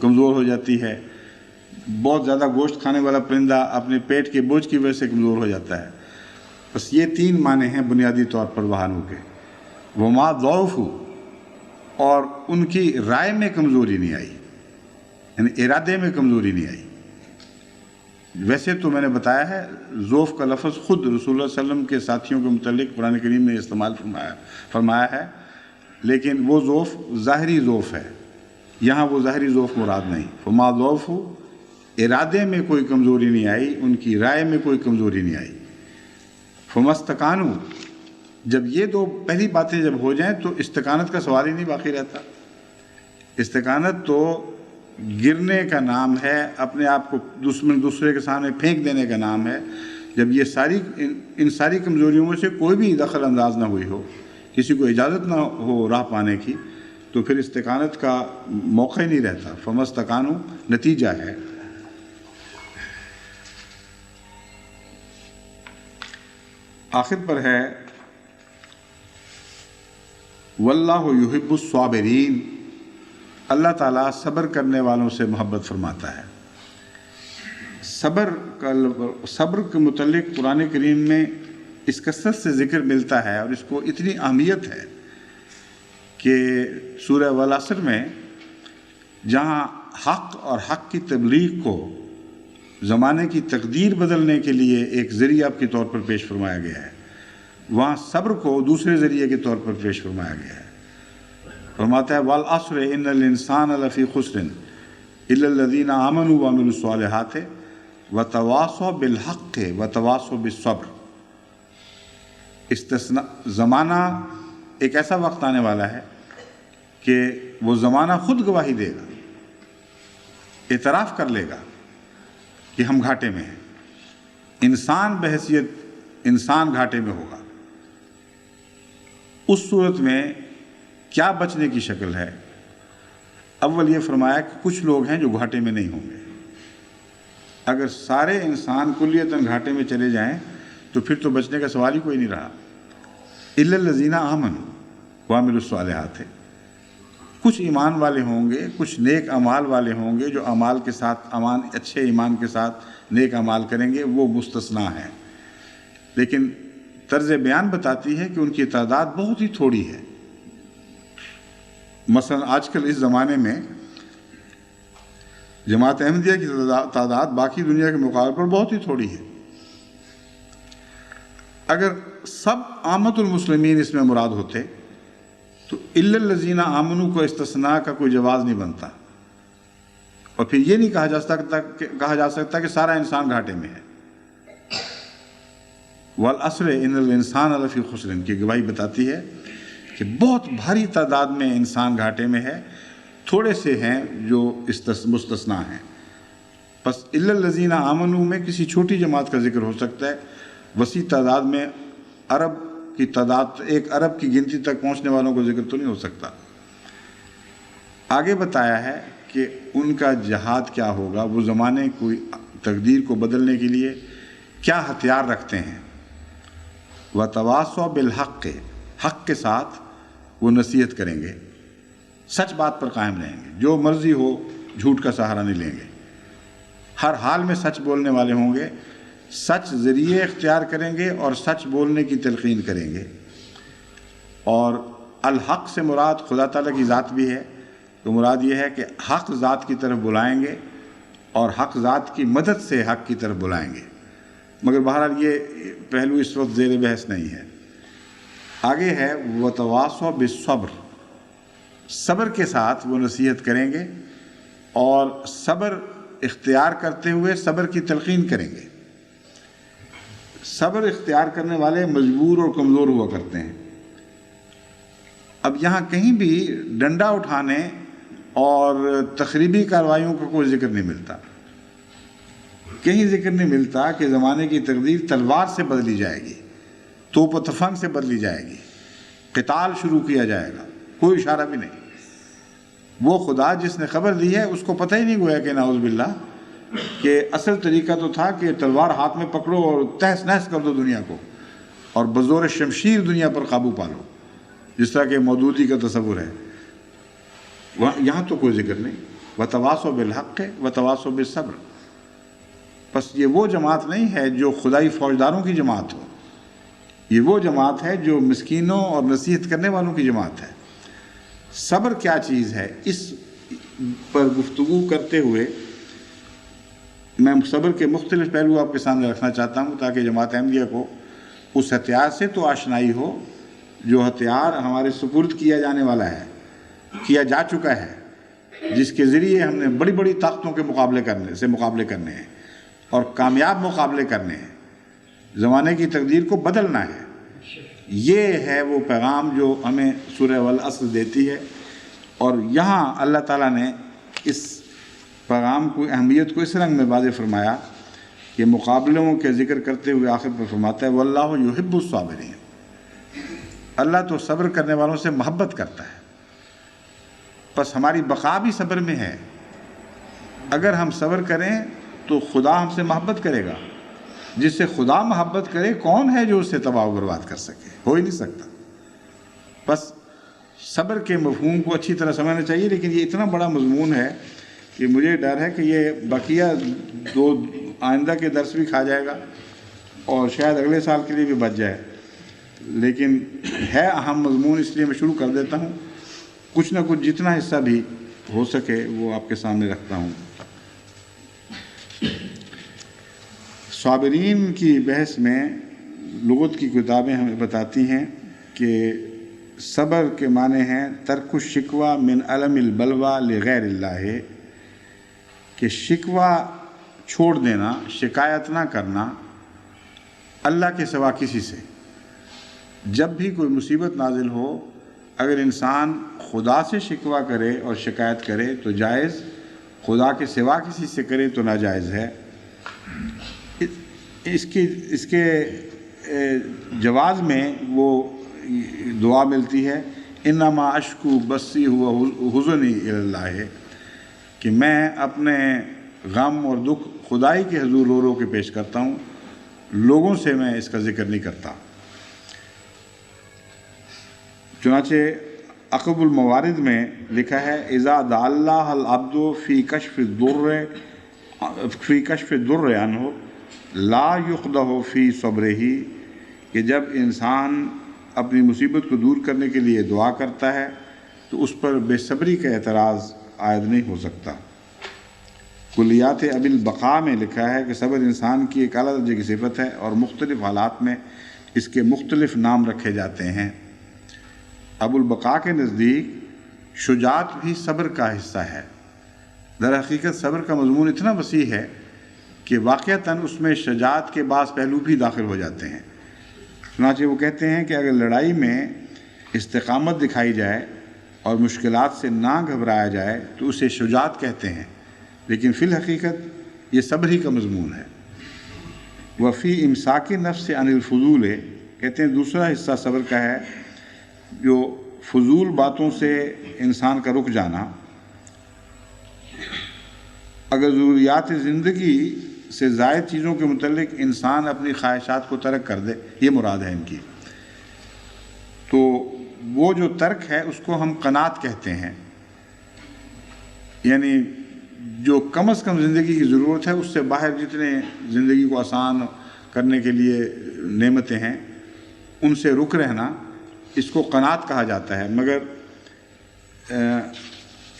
S1: کمزور ہو جاتی ہے، بہت زیادہ گوشت کھانے والا پرندہ اپنے پیٹ کے بوجھ کی وجہ سے کمزور ہو جاتا ہے. بس یہ تین معنی ہیں بنیادی طور پر وہنوا کے. وما ضعفوا، اور ان کی رائے میں کمزوری نہیں آئی، یعنی ارادے میں کمزوری نہیں آئی. ویسے تو میں نے بتایا ہے ضعف کا لفظ خود رسول اللہ صلی اللہ علیہ وسلم کے ساتھیوں کے متعلق قرآن کریم نے استعمال فرمایا ہے، لیکن وہ ضعف ظاہری ضعف ہے، یہاں وہ ظاہری ضعف مراد نہیں. فما ضعفوا، ارادے میں کوئی کمزوری نہیں آئی، ان کی رائے میں کوئی کمزوری نہیں آئی. فما استقانوا، جب یہ دو پہلی باتیں جب ہو جائیں تو استقامت کا سوال ہی نہیں باقی رہتا. استقامت تو گرنے کا نام ہے، اپنے آپ کو دوسرے کے سامنے پھینک دینے کا نام ہے. جب یہ ان ساری کمزوریوں میں سے کوئی بھی دخل انداز نہ ہوئی ہو، کسی کو اجازت نہ ہو راہ پانے کی، تو پھر استقامت کا موقع ہی نہیں رہتا. فما استقانوا نتیجہ ہے. آخر پر ہے واللہ یحب الصابرین، اللہ تعالیٰ صبر کرنے والوں سے محبت فرماتا ہے. صبر کے متعلق قرآن کریم میں اس کثرت سے ذکر ملتا ہے، اور اس کو اتنی اہمیت ہے کہ سورہ والعصر میں جہاں حق اور حق کی تبلیغ کو زمانے کی تقدیر بدلنے کے لیے ایک ذریعہ کے طور پر پیش فرمایا گیا ہے، وہاں صبر کو دوسرے ذریعے کے طور پر پیش فرمایا گیا ہے۔ فرماتا ہے والعصر ان الانسان لفی خسر الا الذین آمنوا وعملوا الصالحات وتواصوا بالحق وتواصوا بالصبر۔ زمانہ ایک ایسا وقت آنے والا ہے کہ وہ زمانہ خود گواہی دے گا، اعتراف کر لے گا کہ ہم گھاٹے میں ہیں۔ انسان بحیثیت انسان گھاٹے میں ہوگا۔ اس صورت میں کیا بچنے کی شکل ہے؟ اول یہ فرمایا کہ کچھ لوگ ہیں جو گھاٹے میں نہیں ہوں گے۔ اگر سارے انسان کلیتاً گھاٹے میں چلے جائیں تو پھر تو بچنے کا سوال ہی کوئی نہیں رہا۔ الا الذین آمنوا وعملوا الصالحات، کچھ ایمان والے ہوں گے، کچھ نیک اعمال والے ہوں گے جو اعمال کے ساتھ اچھے ایمان کے ساتھ نیک اعمال کریں گے، وہ مستثنیٰ ہیں۔ لیکن طرز بیان بتاتی ہے کہ ان کی تعداد بہت ہی تھوڑی ہے۔ مثلا آج کل اس زمانے میں جماعت احمدیہ کی تعداد باقی دنیا کے مقابلے پر بہت ہی تھوڑی ہے۔ اگر سب عامت المسلمین اس میں مراد ہوتے تو الا الذین آمنوا کو استثناء کا کوئی جواز نہیں بنتا، اور پھر یہ نہیں کہا جا سکتا کہ سارا انسان گھاٹے میں ہے۔ والعصر ان الانسان لفی خسر کی گواہی بتاتی ہے کہ بہت بھاری تعداد میں انسان گھاٹے میں ہے، تھوڑے سے ہیں جو مستثنیٰ ہیں۔ بس الا الذین آمنوا میں کسی چھوٹی جماعت کا ذکر ہو سکتا ہے، وسیع تعداد میں عرب کی تعداد، ایک عرب کی گنتی تک پہنچنے والوں کو ذکر تو نہیں ہو سکتا۔ آگے بتایا ہے کہ ان کا جہاد کیا ہوگا، وہ زمانے کی تقدیر کو بدلنے کے لیے کیا ہتھیار رکھتے ہیں۔ وتواصوا بالحق، حق کے ساتھ وہ نصیحت کریں گے، سچ بات پر قائم رہیں گے، جو مرضی ہو جھوٹ کا سہارا نہیں لیں گے، ہر حال میں سچ بولنے والے ہوں گے، سچ ذریعے اختیار کریں گے اور سچ بولنے کی تلقین کریں گے۔ اور الحق سے مراد خدا تعالیٰ کی ذات بھی ہے، تو مراد یہ ہے کہ حق ذات کی طرف بلائیں گے اور حق ذات کی مدد سے حق کی طرف بلائیں گے۔ مگر بہرحال یہ پہلو اس وقت زیر بحث نہیں ہے۔ آگے ہے وتواصوا بالصبر، صبر کے ساتھ وہ نصیحت کریں گے اور صبر اختیار کرتے ہوئے صبر کی تلقین کریں گے۔ صبر اختیار کرنے والے مجبور اور کمزور ہوا کرتے ہیں۔ اب یہاں کہیں بھی ڈنڈا اٹھانے اور تخریبی کارروائیوں کا کوئی ذکر نہیں ملتا، کہیں ذکر نہیں ملتا کہ زمانے کی تقدیر تلوار سے بدلی جائے گی، توپ و تفنگ سے بدلی جائے گی، قتال شروع کیا جائے گا، کوئی اشارہ بھی نہیں۔ وہ خدا جس نے خبر دی ہے اس کو پتہ ہی نہیں گویا کہ نعوذ باللہ کہ اصل طریقہ تو تھا کہ تلوار ہاتھ میں پکڑو اور تہس نہس کر دو دنیا کو، اور بزور شمشیر دنیا پر قابو پالو، جس طرح کہ مودودی کا تصور ہے۔ یہاں تو کوئی ذکر نہیں۔ وتواصوا بالحق وتواصوا بالصبر، بس یہ وہ جماعت نہیں ہے جو خدائی فوجداروں کی جماعت ہو، یہ وہ جماعت ہے جو مسکینوں اور نصیحت کرنے والوں کی جماعت ہے۔ صبر کیا چیز ہے، اس پر گفتگو کرتے ہوئے میں صبر کے مختلف پہلو آپ کے سامنے رکھنا چاہتا ہوں تاکہ جماعت احمدیہ کو اس ہتھیار سے تو آشنائی ہو جو ہتھیار ہمارے سپرد کیا جانے والا ہے، کیا جا چکا ہے، جس کے ذریعے ہم نے بڑی بڑی طاقتوں کے مقابلے کرنے ہیں اور کامیاب مقابلے کرنے ہیں، زمانے کی تقدیر کو بدلنا ہے۔ یہ ہے وہ پیغام جو ہمیں سورہ والعصر دیتی ہے، اور یہاں اللہ تعالیٰ نے اس پیغام کو، اہمیت کو اس رنگ میں واضح فرمایا کہ مقابلوں کے ذکر کرتے ہوئے آخر پر فرماتا ہے واللہ یحب الصابرین، اللہ تو صبر کرنے والوں سے محبت کرتا ہے۔ بس ہماری بقا بھی صبر میں ہے، اگر ہم صبر کریں تو خدا ہم سے محبت کرے گا، جس سے خدا محبت کرے کون ہے جو اس سے تباہ و برباد کر سکے، ہو ہی نہیں سکتا۔ بس صبر کے مفہوم کو اچھی طرح سمجھنا چاہیے، لیکن یہ اتنا بڑا مضمون ہے کہ مجھے ڈر ہے کہ یہ بقیہ دو آئندہ کے درس بھی کھا جائے گا اور شاید اگلے سال کے لیے بھی بچ جائے، لیکن ہے اہم مضمون، اس لیے میں شروع کر دیتا ہوں، کچھ نہ کچھ جتنا حصہ بھی ہو سکے وہ آپ کے سامنے رکھتا ہوں۔ صابرین کی بحث میں لغت کی کتابیں ہمیں بتاتی ہیں کہ صبر کے معنی ہیں ترک الشکوہ من علم البلوہ لغیر اللہ، کہ شکوہ چھوڑ دینا، شکایت نہ کرنا اللہ کے سوا کسی سے۔ جب بھی کوئی مصیبت نازل ہو، اگر انسان خدا سے شکوہ کرے اور شکایت کرے تو جائز، خدا کے سوا کسی سے کرے تو ناجائز ہے۔ اس کے جواز میں وہ دعا ملتی ہے انما اشکو بسی ہوا حزنی اللہ، کہ میں اپنے غم اور دکھ خدائی کے حضور رو رو کے پیش کرتا ہوں، لوگوں سے میں اس کا ذکر نہیں کرتا۔ چنانچہ عقب الموارد میں لکھا ہے اذا دعا اللہ العبد فی کشف الضر عنہ لا یخدع فی صبرہ، کہ جب انسان اپنی مصیبت کو دور کرنے کے لیے دعا کرتا ہے تو اس پر بے صبری کا اعتراض عائد نہیں ہو سکتا۔ کلیات ابی البقاء میں لکھا ہے کہ صبر انسان کی ایک اعلیٰ درجے کی صفت ہے اور مختلف حالات میں اس کے مختلف نام رکھے جاتے ہیں۔ ابو البقاء کے نزدیک شجاعت بھی صبر کا حصہ ہے۔ در حقیقت صبر کا مضمون اتنا وسیع ہے کہ واقعتاً اس میں شجاعت کے بعض پہلو بھی داخل ہو جاتے ہیں۔ چنانچہ وہ کہتے ہیں کہ اگر لڑائی میں استقامت دکھائی جائے اور مشکلات سے نہ گھبرایا جائے تو اسے شجاعت کہتے ہیں، لیکن فی الحقیقت یہ صبر ہی کا مضمون ہے۔ وفی امساک نفس عن الفضول، کہتے ہیں دوسرا حصہ صبر کا ہے جو فضول باتوں سے انسان کا رک جانا۔ اگر ضروریات زندگی سے زائد چیزوں کے متعلق انسان اپنی خواہشات کو ترک کر دے، یہ مراد ہے ان کی، تو وہ جو ترک ہے اس کو ہم قناعت کہتے ہیں، یعنی جو کم از کم زندگی کی ضرورت ہے اس سے باہر جتنے زندگی کو آسان کرنے کے لیے نعمتیں ہیں ان سے رک رہنا، اس کو قناعت کہا جاتا ہے۔ مگر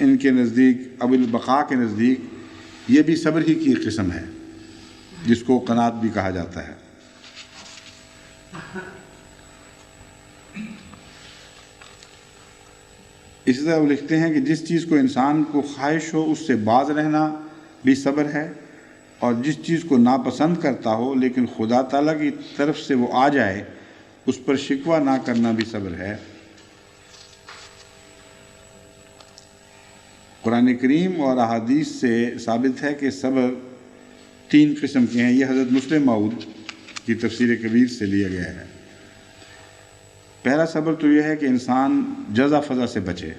S1: ان کے نزدیک، ابو البقاء کے نزدیک، یہ بھی صبر ہی کی ایک قسم ہے جس کو قناعت بھی کہا جاتا ہے۔ اسی طرح وہ لکھتے ہیں کہ جس چیز کو انسان کو خواہش ہو اس سے باز رہنا بھی صبر ہے، اور جس چیز کو ناپسند کرتا ہو لیکن خدا تعالیٰ کی طرف سے وہ آ جائے اس پر شکوہ نہ کرنا بھی صبر ہے۔ قرآن کریم اور احادیث سے ثابت ہے کہ صبر 3 قسم کے ہیں۔ یہ حضرت مسلم موعود کی تفسیر کبیر سے لیا گیا ہے۔ پہلا صبر تو یہ ہے کہ انسان جزا فضا سے بچے۔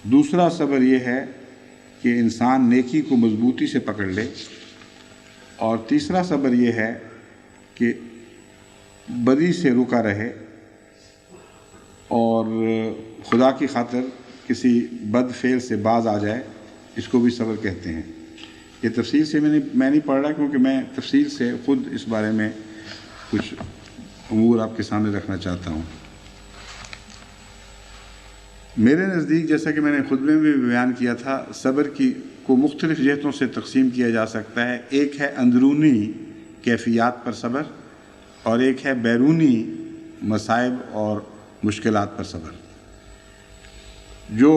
S1: دوسرا صبر یہ ہے کہ انسان نیکی کو مضبوطی سے پکڑ لے، اور تیسرا صبر یہ ہے کہ بدی سے رکا رہے اور خدا کی خاطر کسی بد فعل سے باز آ جائے، اس کو بھی صبر کہتے ہیں۔ یہ تفصیل سے میں نہیں پڑھ رہا کیونکہ میں تفصیل سے خود اس بارے میں کچھ امور آپ کے سامنے رکھنا چاہتا ہوں۔ میرے نزدیک، جیسا کہ میں نے خطبے میں بھی بیان کیا تھا، صبر کو مختلف جہتوں سے تقسیم کیا جا سکتا ہے۔ ایک ہے اندرونی کیفیات پر صبر، اور ایک ہے بیرونی مصائب اور مشکلات پر صبر۔ جو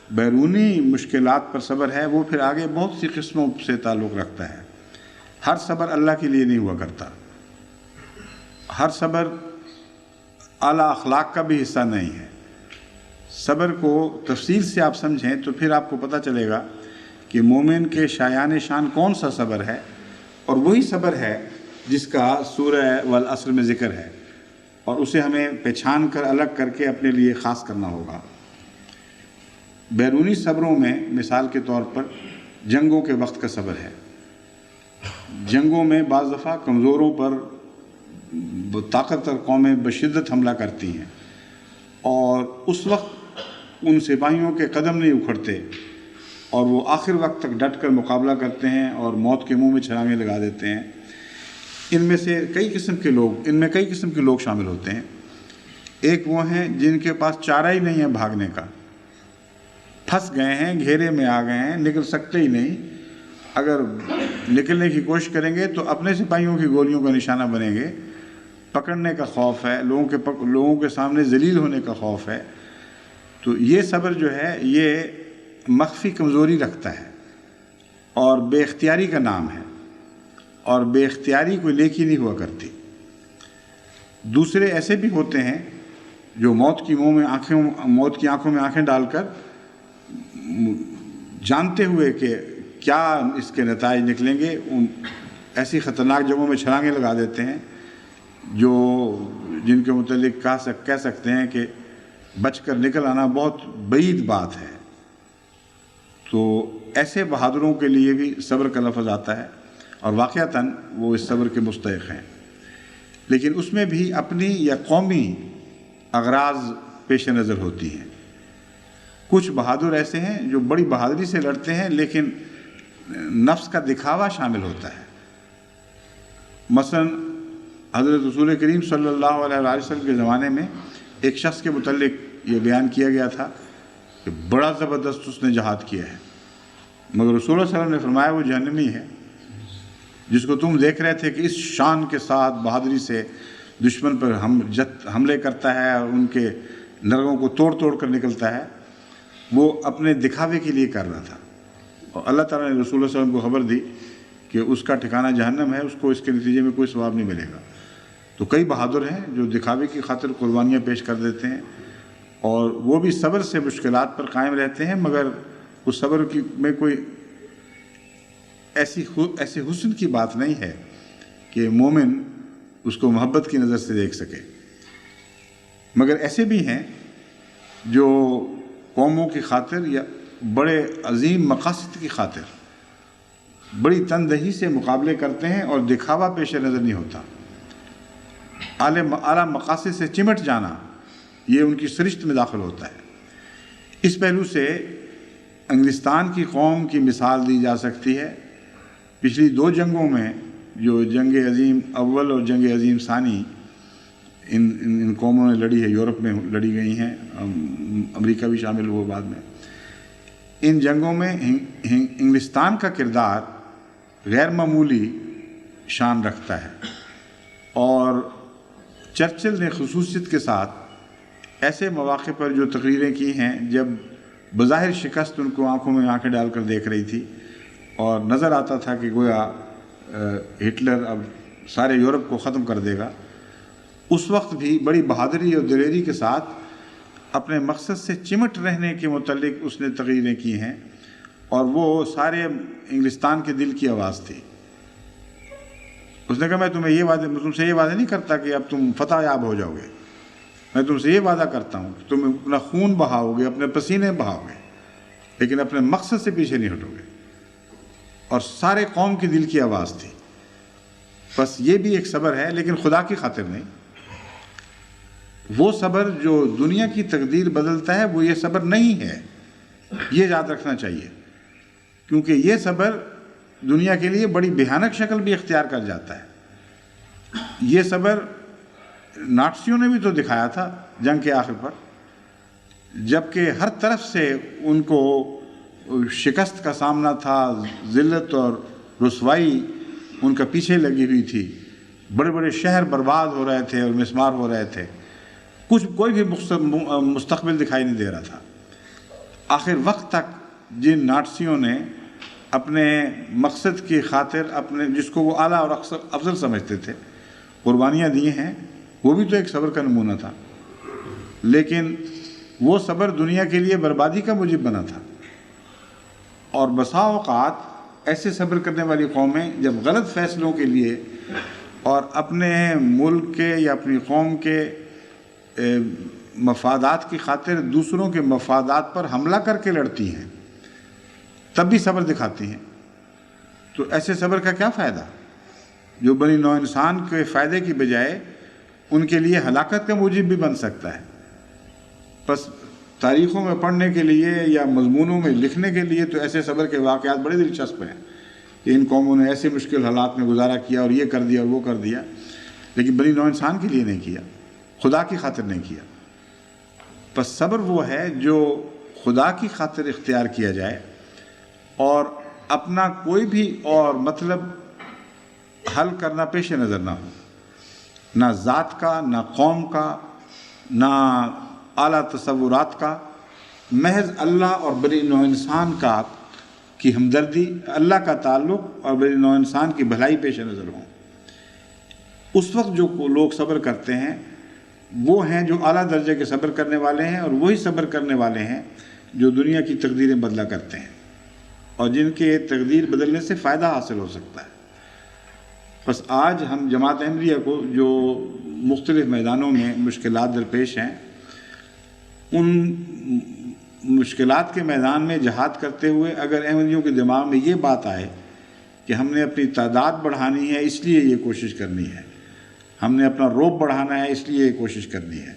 S1: بیرونی مشکلات پر صبر ہے وہ پھر آگے بہت سی قسموں سے تعلق رکھتا ہے۔ ہر صبر اللہ کے لیے نہیں ہوا کرتا، ہر صبر اعلیٰ اخلاق کا بھی حصہ نہیں ہے۔ صبر کو تفصیل سے آپ سمجھیں تو پھر آپ کو پتہ چلے گا کہ مومن کے شایان شان کون سا صبر ہے، اور وہی صبر ہے جس کا سورہ والعصر میں ذکر ہے، اور اسے ہمیں پہچان کر الگ کر کے اپنے لیے خاص کرنا ہوگا۔ بیرونی صبروں میں مثال کے طور پر جنگوں کے وقت کا صبر ہے۔ جنگوں میں بعض دفعہ کمزوروں پر طاقتور قومیں بشدت حملہ کرتی ہیں، اور اس وقت ان سپاہیوں کے قدم نہیں اکھڑتے اور وہ آخر وقت تک ڈٹ کر مقابلہ کرتے ہیں اور موت کے منہ میں چھلانگیں لگا دیتے ہیں۔ ان میں کئی قسم کے لوگ شامل ہوتے ہیں۔ ایک وہ ہیں جن کے پاس چارہ ہی نہیں ہے بھاگنے کا، پھنس گئے ہیں، گھیرے میں آ گئے ہیں، نکل سکتے ہی نہیں، اگر نکلنے کی کوشش کریں گے تو اپنے سپاہیوں کی گولیوں کا نشانہ بنیں گے، پکڑنے کا خوف ہے، لوگوں کے سامنے ذلیل ہونے کا خوف ہے۔ تو یہ صبر جو ہے یہ مخفی کمزوری رکھتا ہے اور بے اختیاری کا نام ہے، اور بے اختیاری کوئی نیکی نہیں ہوا کرتی۔ دوسرے ایسے بھی ہوتے ہیں جو موت کی آنکھوں میں آنکھیں ڈال کر جانتے ہوئے کہ کیا اس کے نتائج نکلیں گے، ان ایسی خطرناک جگہوں میں چھلانگیں لگا دیتے ہیں جن کے متعلق کہہ سکتے ہیں کہ بچ کر نکل آنا بہت بعید بات ہے۔ تو ایسے بہادروں کے لیے بھی صبر کا لفظ آتا ہے، اور واقعتاً وہ اس صبر کے مستحق ہیں، لیکن اس میں بھی اپنی یا قومی اغراض پیش نظر ہوتی ہیں۔ کچھ بہادر ایسے ہیں جو بڑی بہادری سے لڑتے ہیں لیکن نفس کا دکھاوا شامل ہوتا ہے۔ مثلا حضرت رسول کریم صلی اللہ علیہ وسلم کے زمانے میں ایک شخص کے متعلق یہ بیان کیا گیا تھا کہ بڑا زبردست اس نے جہاد کیا ہے، مگر رسول اللہ صلی اللہ علیہ وسلم نے فرمایا وہ جہنمی ہے، جس کو تم دیکھ رہے تھے کہ اس شان کے ساتھ بہادری سے دشمن پر حملے کرتا ہے اور ان کے نرگوں کو توڑ کر نکلتا ہے، وہ اپنے دکھاوے کے لیے کر رہا تھا، اور اللہ تعالیٰ نے رسول اللہ صلی اللہ علیہ وسلم کو خبر دی کہ اس کا ٹھکانہ جہنم ہے، اس کو اس کے نتیجے میں کوئی ثواب نہیں ملے گا۔ تو کئی بہادر ہیں جو دکھاوے کی خاطر قربانیاں پیش کر دیتے ہیں، اور وہ بھی صبر سے مشکلات پر قائم رہتے ہیں، مگر اس صبر میں کوئی ایسے حسن کی بات نہیں ہے کہ مومن اس کو محبت کی نظر سے دیکھ سکے۔ مگر ایسے بھی ہیں جو قوموں کی خاطر یا بڑے عظیم مقاصد کی خاطر بڑی تندہی سے مقابلے کرتے ہیں اور دکھاوا پیش نظر نہیں ہوتا۔ اعلیٰ مقاصد سے چمٹ جانا یہ ان کی سرشت میں داخل ہوتا ہے۔ اس پہلو سے انگلستان کی قوم کی مثال دی جا سکتی ہے۔ پچھلی 2 جنگوں میں جو جنگ عظیم اول اور جنگ عظیم ثانی ان قوموں نے لڑی ہے، یورپ میں لڑی گئی ہیں، امریکہ بھی شامل ہوا بعد میں۔ ان جنگوں میں انگلستان کا کردار غیر معمولی شان رکھتا ہے، اور چرچل نے خصوصیت کے ساتھ ایسے مواقع پر جو تقریریں کی ہیں جب بظاہر شکست ان کو آنکھوں میں آنکھیں ڈال کر دیکھ رہی تھی اور نظر آتا تھا کہ گویا ہٹلر اب سارے یورپ کو ختم کر دے گا، اس وقت بھی بڑی بہادری اور دلیری کے ساتھ اپنے مقصد سے چمٹ رہنے کے متعلق اس نے تقریریں کی ہیں، اور وہ سارے انگلستان کے دل کی آواز تھی۔ اس نے کہا میں تم سے یہ وعدہ نہیں کرتا کہ اب تم فتح یاب ہو جاؤ گے، میں تم سے یہ وعدہ کرتا ہوں کہ تم اپنا خون بہاؤ گے، اپنے پسینے بہاؤ گے، لیکن اپنے مقصد سے پیچھے نہیں ہٹو گے۔ اور سارے قوم کی دل کی آواز تھی۔ بس یہ بھی ایک صبر ہے، لیکن خدا کی خاطر نہیں۔ وہ صبر جو دنیا کی تقدیر بدلتا ہے وہ یہ صبر نہیں ہے، یہ یاد رکھنا چاہیے، کیونکہ یہ صبر دنیا کے لیے بڑی بھیانک شکل بھی اختیار کر جاتا ہے۔ یہ صبر ناٹسیوں نے بھی تو دکھایا تھا جنگ کے آخر پر، جبکہ ہر طرف سے ان کو شکست کا سامنا تھا، ذلت اور رسوائی ان کا پیچھے لگی ہوئی تھی، بڑے بڑے شہر برباد ہو رہے تھے اور مسمار ہو رہے تھے، کوئی بھی مستقبل دکھائی نہیں دے رہا تھا۔ آخر وقت تک جن ناٹسیوں نے اپنے مقصد کی خاطر جس کو وہ اعلیٰ اور افضل سمجھتے تھے قربانیاں دی ہیں، وہ بھی تو ایک صبر کا نمونہ تھا، لیکن وہ صبر دنیا کے لیے بربادی کا موجب بنا تھا۔ اور بسا اوقات ایسے صبر کرنے والی قومیں جب غلط فیصلوں کے لیے اور اپنے ملک کے یا اپنی قوم کے مفادات کی خاطر دوسروں کے مفادات پر حملہ کر کے لڑتی ہیں، تب بھی صبر دکھاتی ہیں، تو ایسے صبر کا کیا فائدہ جو بنی نوع انسان کے فائدے کی بجائے ان کے لیے ہلاکت کا موجب بھی بن سکتا ہے۔ بس تاریخوں میں پڑھنے کے لیے یا مضمونوں میں لکھنے کے لیے تو ایسے صبر کے واقعات بڑے دلچسپ ہیں کہ ان قوموں نے ایسے مشکل حالات میں گزارا کیا اور یہ کر دیا اور وہ کر دیا، لیکن بنی نوع انسان کے لیے نہیں کیا، خدا کی خاطر نہیں کیا۔ بس صبر وہ ہے جو خدا کی خاطر اختیار کیا جائے اور اپنا کوئی بھی اور مطلب حل کرنا پیش نظر نہ ہو، نہ ذات کا، نہ قوم کا، نہ اعلیٰ تصورات کا، محض اللہ اور بنی نوع انسان کی ہمدردی، اللہ کا تعلق اور بنی نوع انسان کی بھلائی پیش نظر ہوں۔ اس وقت جو لوگ صبر کرتے ہیں وہ ہیں جو اعلیٰ درجے کے صبر کرنے والے ہیں، اور وہی صبر کرنے والے ہیں جو دنیا کی تقدیریں بدلا کرتے ہیں اور جن کے تقدیر بدلنے سے فائدہ حاصل ہو سکتا ہے۔ بس آج ہم جماعت احمدیہ کو جو مختلف میدانوں میں مشکلات درپیش ہیں، ان مشکلات کے میدان میں جہاد کرتے ہوئے اگر احمدیوں کے دماغ میں یہ بات آئے کہ ہم نے اپنی تعداد بڑھانی ہے اس لیے یہ کوشش کرنی ہے، ہم نے اپنا رعب بڑھانا ہے اس لیے یہ کوشش کرنی ہے،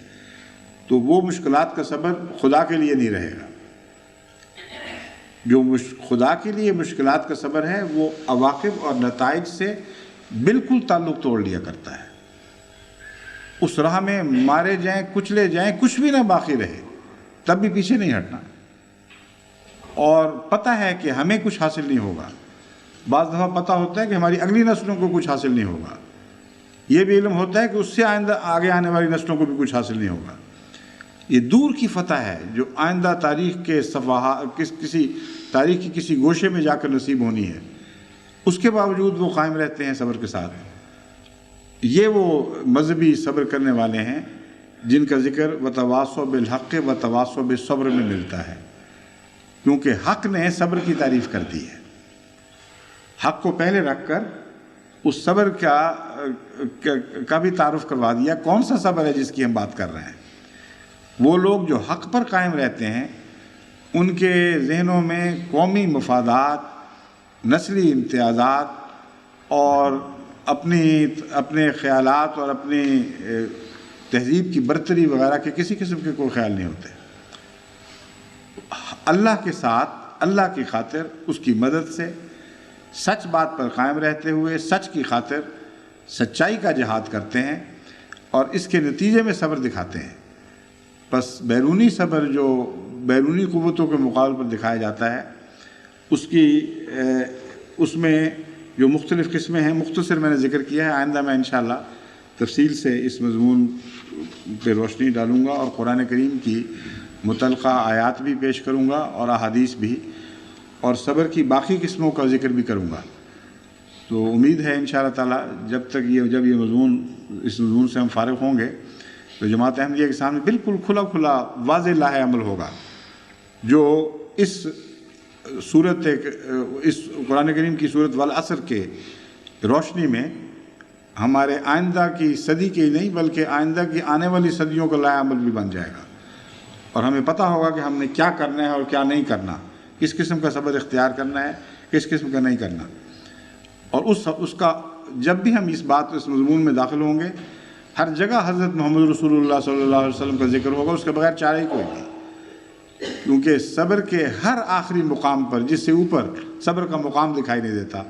S1: تو وہ مشکلات کا صبر خدا کے لیے نہیں رہے گا۔ جو خدا کے لیے مشکلات کا صبر ہے وہ عواقب اور نتائج سے بالکل تعلق توڑ لیا کرتا ہے۔ اس راہ میں مارے جائیں، کچلے جائیں، کچھ بھی نہ باقی رہے، تب بھی پیچھے نہیں ہٹنا، اور پتہ ہے کہ ہمیں کچھ حاصل نہیں ہوگا۔ بعض دفعہ پتہ ہوتا ہے کہ ہماری اگلی نسلوں کو کچھ حاصل نہیں ہوگا، یہ بھی علم ہوتا ہے کہ اس سے آگے آنے والی نسلوں کو بھی کچھ حاصل نہیں ہوگا۔ یہ دور کی فتح ہے جو آئندہ تاریخ کے کسی تاریخ کی کسی گوشے میں جا کر نصیب ہونی ہے، اس کے باوجود وہ قائم رہتے ہیں صبر کے ساتھ۔ یہ وہ مذہبی صبر کرنے والے ہیں جن کا ذکر وتواصوا بالحق وتواصوا بالصبر میں ملتا ہے، کیونکہ حق نے صبر کی تعریف کر دی ہے۔ حق کو پہلے رکھ کر اس صبر کا بھی تعارف کروا دیا۔ کون سا صبر ہے جس کی ہم بات کر رہے ہیں؟ وہ لوگ جو حق پر قائم رہتے ہیں، ان کے ذہنوں میں قومی مفادات، نسلی امتیازات اور اپنے خیالات اور اپنی تہذیب کی برتری وغیرہ کے کسی قسم کے کوئی خیال نہیں ہوتے۔ اللہ کے ساتھ، اللہ کی خاطر، اس کی مدد سے سچ بات پر قائم رہتے ہوئے سچ کی خاطر سچائی کا جہاد کرتے ہیں اور اس کے نتیجے میں صبر دکھاتے ہیں۔ بس بیرونی صبر جو بیرونی قوتوں کے مقابلے پر دکھایا جاتا ہے، اس میں جو مختلف قسمیں ہیں، مختصر میں نے ذکر کیا ہے۔ آئندہ میں انشاءاللہ تفصیل سے اس مضمون پہ روشنی ڈالوں گا اور قرآن کریم کی متعلقہ آیات بھی پیش کروں گا اور احادیث بھی، اور صبر کی باقی قسموں کا ذکر بھی کروں گا۔ تو امید ہے انشاءاللہ تعالی جب یہ مضمون سے ہم فارغ ہوں گے تو جماعت احمدیہ کے سامنے بالکل کھلا واضح لاہ عمل ہوگا، جو اس قرآن کریم کی صورت والعصر کے روشنی میں ہمارے آئندہ کی صدی کے نہیں بلکہ آئندہ کی آنے والی صدیوں کا لاہ عمل بھی بن جائے گا، اور ہمیں پتہ ہوگا کہ ہم نے کیا کرنا ہے اور کیا نہیں کرنا، کس قسم کا صبر اختیار کرنا ہے، کس قسم کا نہیں کرنا۔ اور اس کا جب بھی ہم اس مضمون میں داخل ہوں گے، ہر جگہ حضرت محمد رسول اللہ صلی اللہ علیہ وسلم کا ذکر ہوگا، اس کے بغیر چارہ ہی کوئی نہیں، کیونکہ صبر کے ہر آخری مقام پر، جس سے اوپر صبر کا مقام دکھائی نہیں دیتا،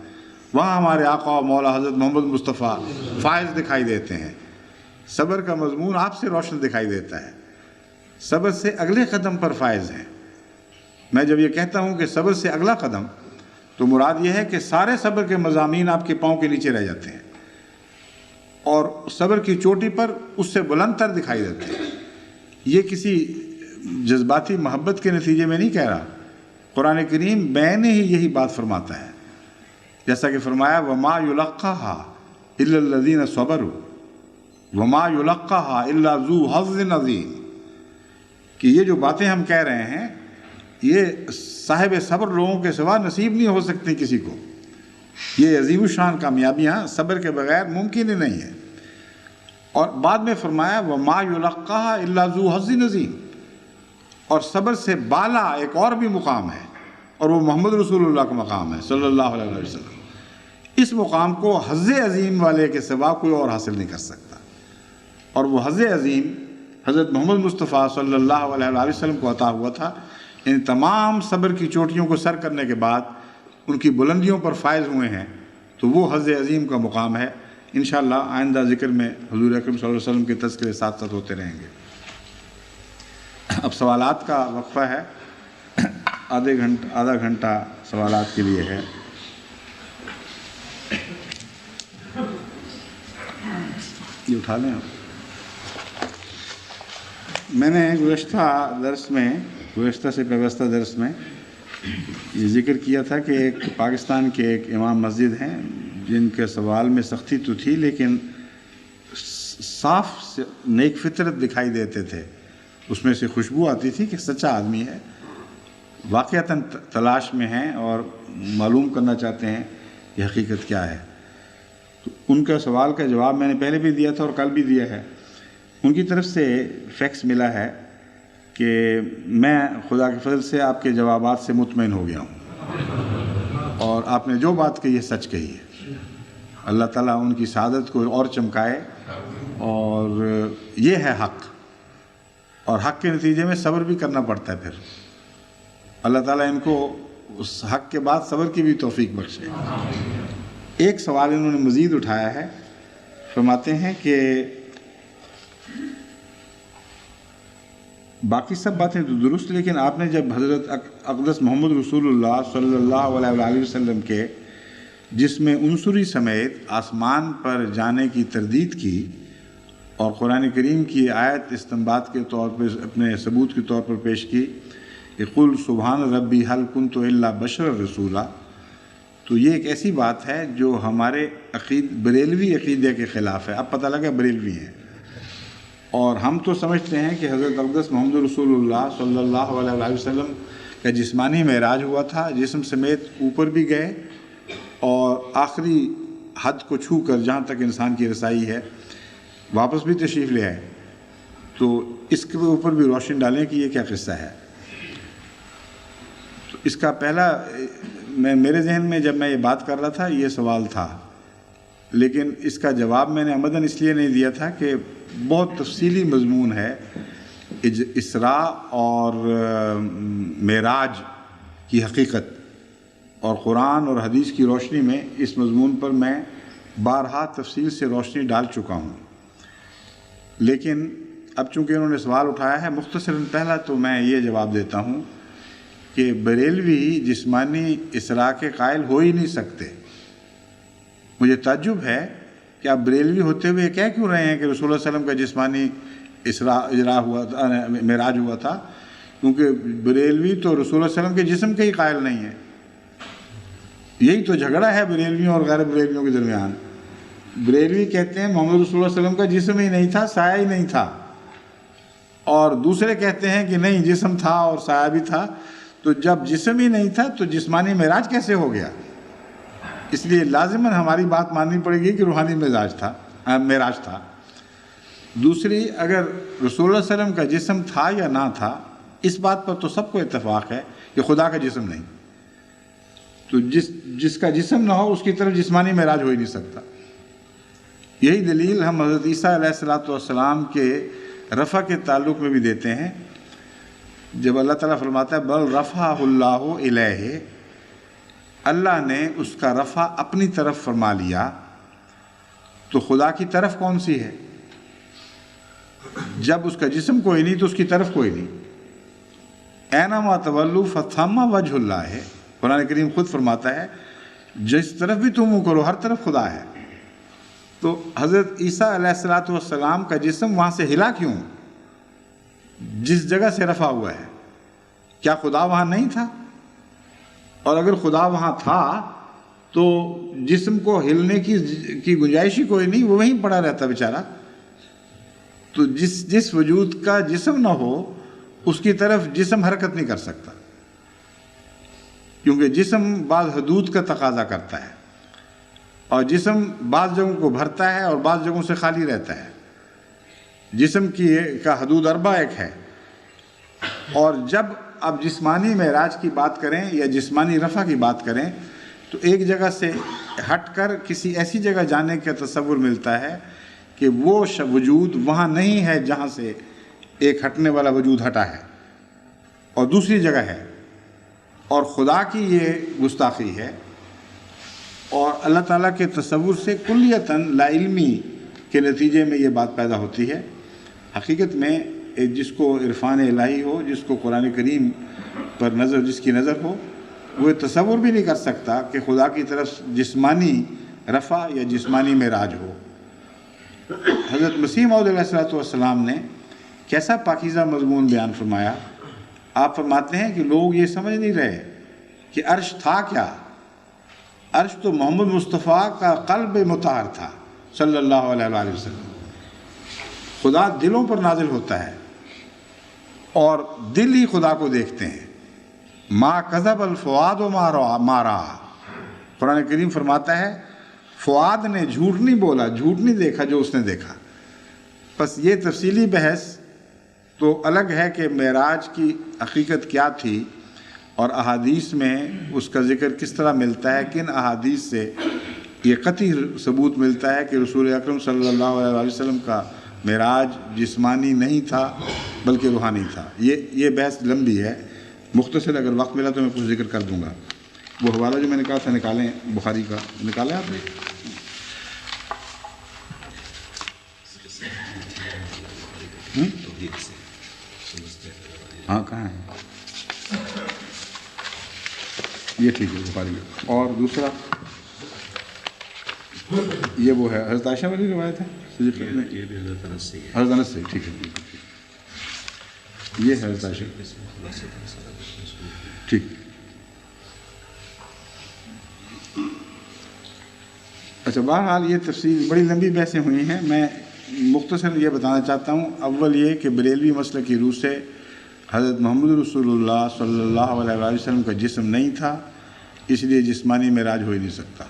S1: وہاں ہمارے آقا و مولا حضرت محمد مصطفیٰ فائز دکھائی دیتے ہیں۔ صبر کا مضمون آپ سے روشن دکھائی دیتا ہے، صبر سے اگلے قدم پر فائز ہیں۔ میں جب یہ کہتا ہوں کہ صبر سے اگلا قدم، تو مراد یہ ہے کہ سارے صبر کے مضامین آپ کے پاؤں کے نیچے رہ جاتے ہیں اور صبر کی چوٹی پر اس سے بلند تر دکھائی دیتے ہیں۔ یہ کسی جذباتی محبت کے نتیجے میں نہیں کہہ رہا، قرآن کریم بین ہی یہی بات فرماتا ہے، جیسا کہ فرمایا وَمَا يُلَقَّاهَا إِلَّا الَّذِينَ صَبَرُوا وَمَا يُلَقَّاهَا إِلَّا ذُو حَظٍّ عَظِيمٍ، کہ یہ جو باتیں ہم کہہ رہے ہیں یہ صاحب صبر لوگوں کے سوا نصیب نہیں ہو سکتی کسی کو۔ یہ عظیم الشان کامیابیاں صبر کے بغیر ممکن ہی نہیں ہے۔ اور بعد میں فرمایا وَمَا يُلَقَّاهَا إِلَّا ذُو حَظٍّ عَظِيمٍ، اور صبر سے بالا ایک اور بھی مقام ہے، اور وہ محمد رسول اللہ کا مقام ہے صلی اللہ علیہ وسلم۔ اس مقام کو حظ عظیم والے کے سوا کوئی اور حاصل نہیں کر سکتا، اور وہ حظ عظیم حضرت محمد مصطفیٰ صلی اللہ علیہ وسلم کو عطا ہوا تھا۔ ان تمام صبر کی چوٹیوں کو سر کرنے کے بعد ان کی بلندیوں پر فائز ہوئے ہیں، تو وہ حظ عظیم کا مقام ہے۔ انشاءاللہ آئندہ ذکر میں حضور اکرم صلی اللہ علیہ وسلم کے تذکرے ساتھ ساتھ ہوتے رہیں گے۔ اب سوالات کا وقفہ ہے، آدھا گھنٹہ سوالات کے لیے ہے۔ یہ اٹھا لیں آپ۔ میں نے گزشتہ سے پیوستہ درس میں یہ ذکر کیا تھا کہ ایک پاکستان کے ایک امام مسجد ہیں جن کے سوال میں سختی تو تھی لیکن صاف نیک فطرت دکھائی دیتے تھے، اس میں سے خوشبو آتی تھی کہ سچا آدمی ہے، واقعتاً تلاش میں ہیں اور معلوم کرنا چاہتے ہیں کہ حقیقت کیا ہے۔ تو ان کا سوال کا جواب میں نے پہلے بھی دیا تھا اور کل بھی دیا ہے۔ ان کی طرف سے فیکس ملا ہے کہ میں خدا کے فضل سے آپ کے جوابات سے مطمئن ہو گیا ہوں، اور آپ نے جو بات کہی ہے سچ کہی ہے۔ اللہ تعالیٰ ان کی سعادت کو اور چمکائے، اور یہ ہے حق، اور حق کے نتیجے میں صبر بھی کرنا پڑتا ہے۔ پھر اللہ تعالیٰ ان کو اس حق کے بعد صبر کی بھی توفیق بخشے۔ ایک سوال انہوں نے مزید اٹھایا ہے، فرماتے ہیں کہ باقی سب باتیں تو درست، لیکن آپ نے جب حضرت اقدس محمد رسول اللہ صلی اللہ علیہ وسلم کے جس میں عنصری سمیت آسمان پر جانے کی تردید کی اور قرآن کریم کی آیت استنباط کے طور پر اپنے ثبوت کے طور پر پیش کی کہ قل سبحان ربی حل کنت الا بشر رسولا، تو یہ ایک ایسی بات ہے جو ہمارے بریلوی عقیدے کے خلاف ہے۔ اب پتہ لگا بریلوی ہیں، اور ہم تو سمجھتے ہیں کہ حضرت اقدس محمد رسول اللہ صلی اللہ علیہ وسلم کا جسمانی معراج ہوا تھا، جسم سمیت اوپر بھی گئے اور آخری حد کو چھو کر جہاں تک انسان کی رسائی ہے واپس بھی تشریف لے آئے۔ تو اس کے اوپر بھی روشن ڈالیں کہ یہ کیا قصہ ہے۔ تو اس کا پہلا میرے ذہن میں جب میں یہ بات کر رہا تھا یہ سوال تھا، لیکن اس کا جواب میں نے عمداً اس لیے نہیں دیا تھا کہ بہت تفصیلی مضمون ہے اسراء اور معراج کی حقیقت، اور قرآن اور حدیث کی روشنی میں اس مضمون پر میں بارہا تفصیل سے روشنی ڈال چکا ہوں۔ لیکن اب چونکہ انہوں نے سوال اٹھایا ہے، مختصراً پہلا تو میں یہ جواب دیتا ہوں کہ بریلوی جسمانی اسراء کے قائل ہو ہی نہیں سکتے۔ مجھے تعجب ہے کہ آپ بریلوی ہوتے ہوئے کہہ کیوں رہے ہیں کہ رسول اللہ علیہ وسلم کا جسمانی اجرا ہوا تھا، معراج ہوا تھا، کیونکہ بریلوی تو رسول اللہ علیہ وسلم کے جسم کے ہی قائل نہیں ہے۔ یہی تو جھگڑا ہے بریلویوں اور غیر بریلویوں کے درمیان۔ بریلوی کہتے ہیں محمد رسول اللہ علیہ وسلم کا جسم ہی نہیں تھا، سایہ ہی نہیں تھا، اور دوسرے کہتے ہیں کہ نہیں جسم تھا اور سایہ بھی تھا۔ تو جب جسم ہی نہیں تھا تو جسمانی معراج کیسے ہو گیا؟ اس لیے لازماً ہماری بات ماننی پڑے گی کہ روحانی معراج تھا۔ دوسری، اگر رسول اللہ علیہ وسلم کا جسم تھا یا نہ تھا، اس بات پر تو سب کو اتفاق ہے کہ خدا کا جسم نہیں، تو جس کا جسم نہ ہو اس کی طرف جسمانی معراج ہو ہی نہیں سکتا۔ یہی دلیل ہم حضرت عیسیٰ علیہ السلام کے رفع کے تعلق میں بھی دیتے ہیں، جب اللہ تعالیٰ فرماتا ہے بل رفعہ اللہ الیہ، اللہ نے اس کا رفع اپنی طرف فرما لیا، تو خدا کی طرف کون سی ہے؟ جب اس کا جسم کوئی نہیں تو اس کی طرف کوئی نہیں۔ اینما تولوا فثم وجہ اللہ ہے، قرآن کریم خود فرماتا ہے جس طرف بھی تم منہ کرو ہر طرف خدا ہے۔ تو حضرت عیسیٰ علیہ السلام کا جسم وہاں سے ہلا کیوں جس جگہ سے رفع ہوا ہے؟ کیا خدا وہاں نہیں تھا؟ اور اگر خدا وہاں تھا تو جسم کو ہلنے کی گنجائش ہی کوئی نہیں، وہ وہیں پڑا رہتا بیچارہ۔ تو جس وجود کا جسم نہ ہو اس کی طرف جسم حرکت نہیں کر سکتا، کیونکہ جسم بعض حدود کا تقاضا کرتا ہے، اور جسم بعض جگہوں کو بھرتا ہے اور بعض جگہوں سے خالی رہتا ہے۔ جسم کا حدود اربع ایک ہے، اور جب آپ جسمانی معراج کی بات کریں یا جسمانی رفع کی بات کریں تو ایک جگہ سے ہٹ کر کسی ایسی جگہ جانے کا تصور ملتا ہے کہ وہ وجود وہاں نہیں ہے جہاں سے ایک ہٹنے والا وجود ہٹا ہے اور دوسری جگہ ہے، اور خدا کی یہ گستاخی ہے، اور اللہ تعالیٰ کے تصور سے کلیتاً لا علمی کے نتیجے میں یہ بات پیدا ہوتی ہے۔ حقیقت میں جس کو عرفان الہی ہو، جس کو قرآن کریم پر جس کی نظر ہو، وہ تصور بھی نہیں کر سکتا کہ خدا کی طرف جسمانی رفع یا جسمانی معراج ہو۔ حضرت مسیح موعود علیہ الصلوۃ والسلام نے کیسا پاکیزہ مضمون بیان فرمایا. آپ فرماتے ہیں کہ لوگ یہ سمجھ نہیں رہے کہ عرش تھا کیا. عرش تو محمد مصطفیٰ کا قلب مطہر تھا صلی اللہ علیہ وآلہ وسلم. خدا دلوں پر نازل ہوتا ہے اور دل ہی خدا کو دیکھتے ہیں. ما کذب الفؤاد ما رأى. قرآن کریم فرماتا ہے فؤاد نے جھوٹ نہیں بولا، جھوٹ نہیں دیکھا جو اس نے دیکھا. بس یہ تفصیلی بحث تو الگ ہے کہ معراج کی حقیقت کیا تھی اور احادیث میں اس کا ذکر کس طرح ملتا ہے. کن احادیث سے یہ قطعی ثبوت ملتا ہے کہ رسول اکرم صلی اللہ علیہ وسلم کا معراج جسمانی نہیں تھا بلکہ روحانی تھا. یہ بحث لمبی ہے، مختصر اگر وقت ملا تو میں کچھ ذکر کر دوں گا. وہ حوالہ جو میں نے کہا تھا نکالیں، بخاری کا نکالیں آپ نے. ہاں کہاں ہے یہ؟ ٹھیک ہے بخاری. اور دوسرا یہ وہ ہے حضرت عائشہ والی روایت ہے، حضرت انس سے. ٹھیک ہے یہ ہے حضرت عائشہ. ٹھیک. اچھا بہرحال یہ تفصیل بڑی لمبی بحثیں ہوئی ہیں. میں مختصر یہ بتانا چاہتا ہوں. اول یہ کہ بریلوی مسلک کی روح سے حضرت محمد رسول اللہ صلی اللہ علیہ وآلہ وسلم کا جسم نہیں تھا، اس لیے جسمانی معراج ہو ہی نہیں سکتا.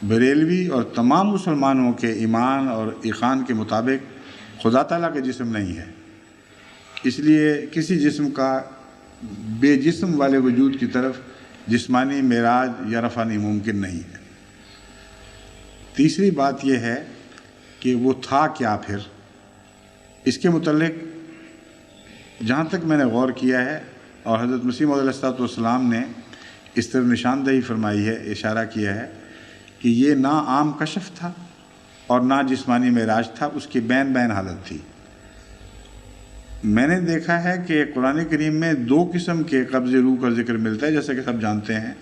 S1: بریلوی اور تمام مسلمانوں کے ایمان اور ایقان کے مطابق خدا تعالیٰ کا جسم نہیں ہے، اس لیے کسی جسم کا بے جسم والے وجود کی طرف جسمانی معراج یا رفع ممکن نہیں ہے. تیسری بات یہ ہے کہ وہ تھا کیا پھر. اس کے متعلق جہاں تک میں نے غور کیا ہے اور حضرت مسیح موعود علیہ الصلوۃ والسلام نے اس طرح نشاندہی فرمائی ہے، اشارہ کیا ہے کہ یہ نہ عام کشف تھا اور نہ جسمانی معراج تھا، اس کی بین حالت تھی. میں نے دیکھا ہے کہ قرآن کریم میں دو قسم کے قبض روح کا ذکر ملتا ہے، جیسا کہ سب جانتے ہیں.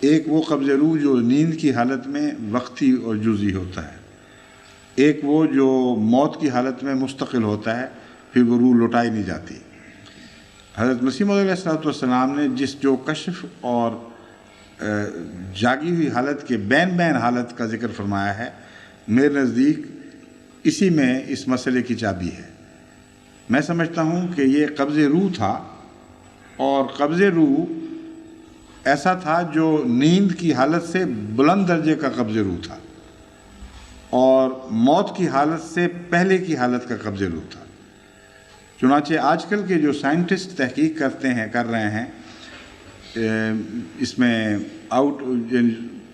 S1: ایک وہ قبض روح جو نیند کی حالت میں وقتی اور جزئی ہوتا ہے، ایک وہ جو موت کی حالت میں مستقل ہوتا ہے، پھر وہ روح لوٹائی نہیں جاتی. حضرت مسیح موعود علیہ الصلوۃ والسلام نے جو کشف اور جاگی ہوئی حالت کے بین حالت کا ذکر فرمایا ہے، میرے نزدیک اسی میں اس مسئلے کی چابی ہے. میں سمجھتا ہوں کہ یہ قبض روح تھا، اور قبض روح ایسا تھا جو نیند کی حالت سے بلند درجے کا قبض روح تھا اور موت کی حالت سے پہلے کی حالت کا قبض روح تھا. چنانچہ آج کل کے جو سائنٹسٹ تحقیق کر رہے ہیں اس میں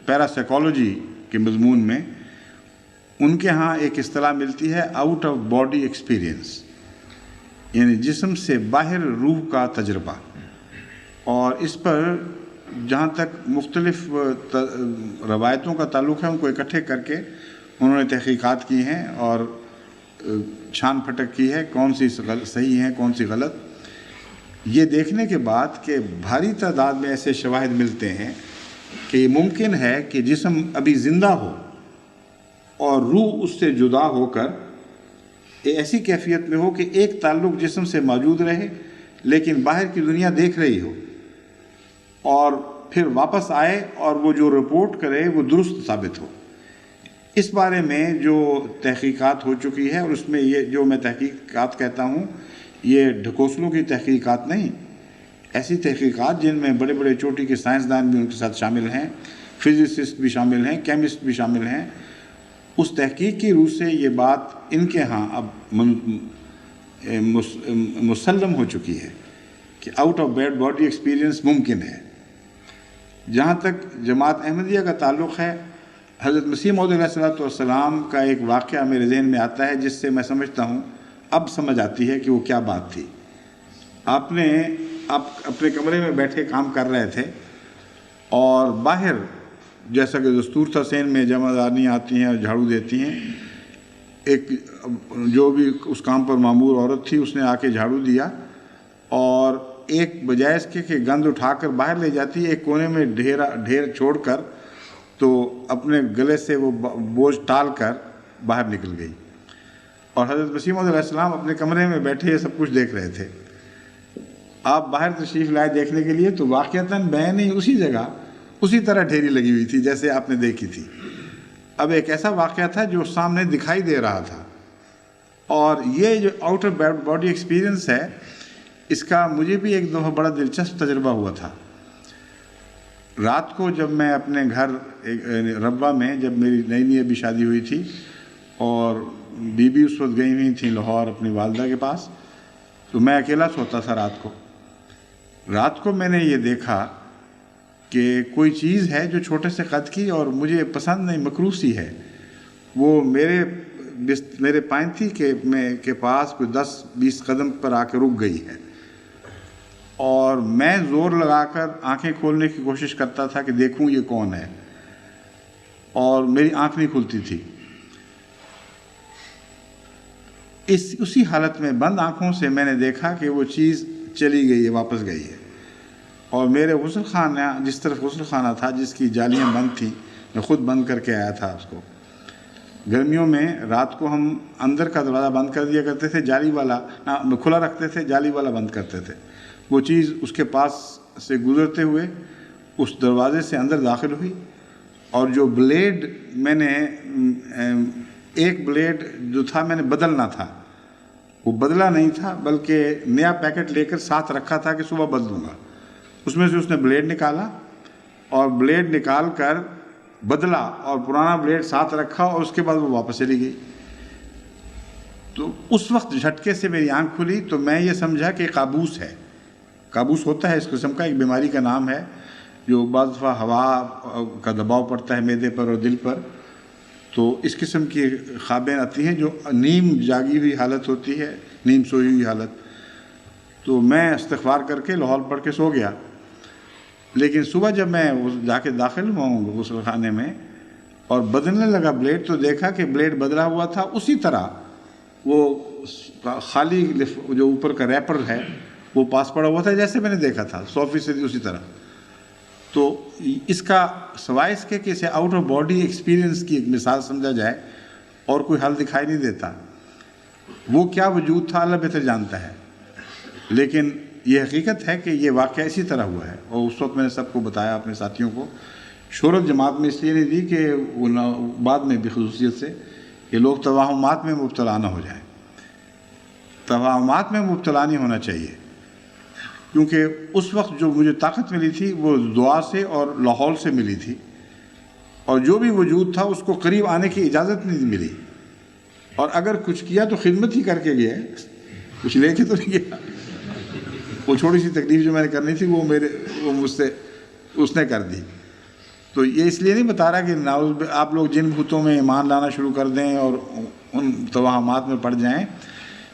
S1: پیراسائیکالوجی کے مضمون میں، ان کے ہاں ایک اصطلاح ملتی ہے آؤٹ آف باڈی ایکسپیرئنس، یعنی جسم سے باہر روح کا تجربہ. اور اس پر جہاں تک مختلف روایتوں کا تعلق ہے، ان کو اکٹھے کر کے انہوں نے تحقیقات کی ہیں اور چھان پھٹک کی ہے کون سی صحیح ہیں کون سی غلط. یہ دیکھنے کے بعد کہ بھاری تعداد میں ایسے شواہد ملتے ہیں کہ یہ ممکن ہے کہ جسم ابھی زندہ ہو اور روح اس سے جدا ہو کر ایسی کیفیت میں ہو کہ ایک تعلق جسم سے موجود رہے لیکن باہر کی دنیا دیکھ رہی ہو، اور پھر واپس آئے اور وہ جو رپورٹ کرے وہ درست ثابت ہو. اس بارے میں جو تحقیقات ہو چکی ہے، اور اس میں یہ جو میں تحقیقات کہتا ہوں یہ ڈھکوسلوں کی تحقیقات نہیں، ایسی تحقیقات جن میں بڑے بڑے چوٹی کے سائنسدان بھی ان کے ساتھ شامل ہیں، فزسسٹ بھی شامل ہیں، کیمسٹ بھی شامل ہیں. اس تحقیق کی روح سے یہ بات ان کے ہاں اب مسلم ہو چکی ہے کہ آؤٹ آف باڈی ایکسپیرئنس ممکن ہے. جہاں تک جماعت احمدیہ کا تعلق ہے، حضرت مسیح موعود علیہ الصلوۃ والسلام کا ایک واقعہ میرے ذہن میں آتا ہے جس سے میں سمجھتا ہوں اب سمجھ آتی ہے کہ وہ کیا بات تھی. آپ اپنے کمرے میں بیٹھے کام کر رہے تھے اور باہر جیسا کہ دستور تھا سین میں جمع دارنی آتی ہیں اور جھاڑو دیتی ہیں، ایک جو بھی اس کام پر مامور عورت تھی اس نے آ کے جھاڑو دیا اور ایک بجائے اس کے کہ گند اٹھا کر باہر لے جاتی ہے، ایک کونے میں ڈھیر چھوڑ کر تو اپنے گلے سے وہ بوجھ ٹال کر باہر نکل گئی، اور حضرت مسیح موعود علیہ السلام اپنے کمرے میں بیٹھے یہ سب کچھ دیکھ رہے تھے۔ آپ باہر تشریف لائے دیکھنے کے لیے تو واقعتاً میں نے اسی جگہ اسی طرح ڈھیری لگی ہوئی تھی جیسے آپ نے دیکھی تھی۔ اب ایک ایسا واقعہ تھا جو سامنے دکھائی دے رہا تھا، اور یہ جو آؤٹر باڈی ایکسپیرئنس ہے، اس کا مجھے بھی ایک دفعہ بڑا دلچسپ تجربہ ہوا تھا۔ رات کو جب میں اپنے گھر ربوہ میں، جب میری نئی نئی ابھی شادی ہوئی تھی اور بیوی اس وقت گئی ہوئی تھیں لاہور اپنی والدہ کے پاس، تو میں اکیلا سوتا تھا رات کو میں نے یہ دیکھا کہ کوئی چیز ہے جو چھوٹے سے قد کی اور مجھے پسند نہیں، مکروہ سی ہے، وہ میرے پائنتی کے پاس کوئی 10-20 قدم پر آ کے رک گئی ہے، اور میں زور لگا کر آنکھیں کھولنے کی کوشش کرتا تھا کہ دیکھوں یہ کون ہے، اور میری آنکھ نہیں کھلتی تھی۔ اسی حالت میں بند آنکھوں سے میں نے دیکھا کہ وہ چیز چلی گئی ہے، واپس گئی ہے، اور میرے غسل خانہ، جس طرف غسل خانہ تھا جس کی جالیاں بند تھیں، میں خود بند کر کے آیا تھا اس کو۔ گرمیوں میں رات کو ہم اندر کا دروازہ بند کر دیا کرتے تھے، جالی والا کھلا رکھتے تھے، جالی والا بند کرتے تھے۔ وہ چیز اس کے پاس سے گزرتے ہوئے اس دروازے سے اندر داخل ہوئی، اور جو بلیڈ میں نے ایک بلیڈ جو تھا میں نے بدلنا تھا، وہ بدلا نہیں تھا، بلکہ نیا پیکٹ لے کر ساتھ رکھا تھا کہ صبح بدلوں گا۔ اس میں سے اس نے بلیڈ نکالا، اور بلیڈ نکال کر بدلا اور پرانا بلیڈ ساتھ رکھا، اور اس کے بعد وہ واپس چلی گئی۔ تو اس وقت جھٹکے سے میری آنکھ کھلی تو میں یہ سمجھا کہ کابوس ہے۔ کابوس ہوتا ہے اس قسم کا، ایک بیماری کا نام ہے، جو بعض دفعہ ہوا کا دباؤ پڑتا ہے معدے پر اور دل پر، تو اس قسم کی خوابیں آتی ہیں جو نیم جاگی ہوئی حالت ہوتی ہے، نیم سوئی ہوئی حالت۔ تو میں استغفار کر کے لاہور پڑھ کے سو گیا، لیکن صبح جب میں جا کے داخل ہوا ہوں غسل خانے میں اور بدلنے لگا بلیڈ، تو دیکھا کہ بلیڈ بدلا ہوا تھا اسی طرح، وہ خالی جو اوپر کا ریپر ہے وہ پاس پڑا ہوا تھا جیسے میں نے دیکھا تھا، 100% اسی طرح۔ تو اس کا سوائے اس کے کہ اسے آؤٹ آف باڈی ایکسپیرئنس کی ایک مثال سمجھا جائے اور کوئی حل دکھائی نہیں دیتا۔ وہ کیا وجود تھا اللہ بہتر جانتا ہے، لیکن یہ حقیقت ہے کہ یہ واقعہ اسی طرح ہوا ہے، اور اس وقت میں نے سب کو بتایا، اپنے ساتھیوں کو۔ شہرت جماعت میں اس لیے نہیں دی کہ وہ بعد میں بھی خصوصیت سے کہ لوگ توہمات میں مبتلا نہ ہو جائیں۔ توہمات میں مبتلا نہیں ہونا چاہیے، کیونکہ اس وقت جو مجھے طاقت ملی تھی وہ دعا سے اور لاہور سے ملی تھی، اور جو بھی وجود تھا اس کو قریب آنے کی اجازت نہیں ملی، اور اگر کچھ کیا تو خدمت ہی کر کے گیا، کچھ لے کے تو نہیں گیا۔ وہ چھوٹی سی تکلیف جو میں نے کرنی تھی وہ مجھ سے اس نے کر دی۔ تو یہ اس لیے نہیں بتا رہا کہ آپ لوگ جن بھوتوں میں ایمان لانا شروع کر دیں اور ان توہمات میں پڑ جائیں۔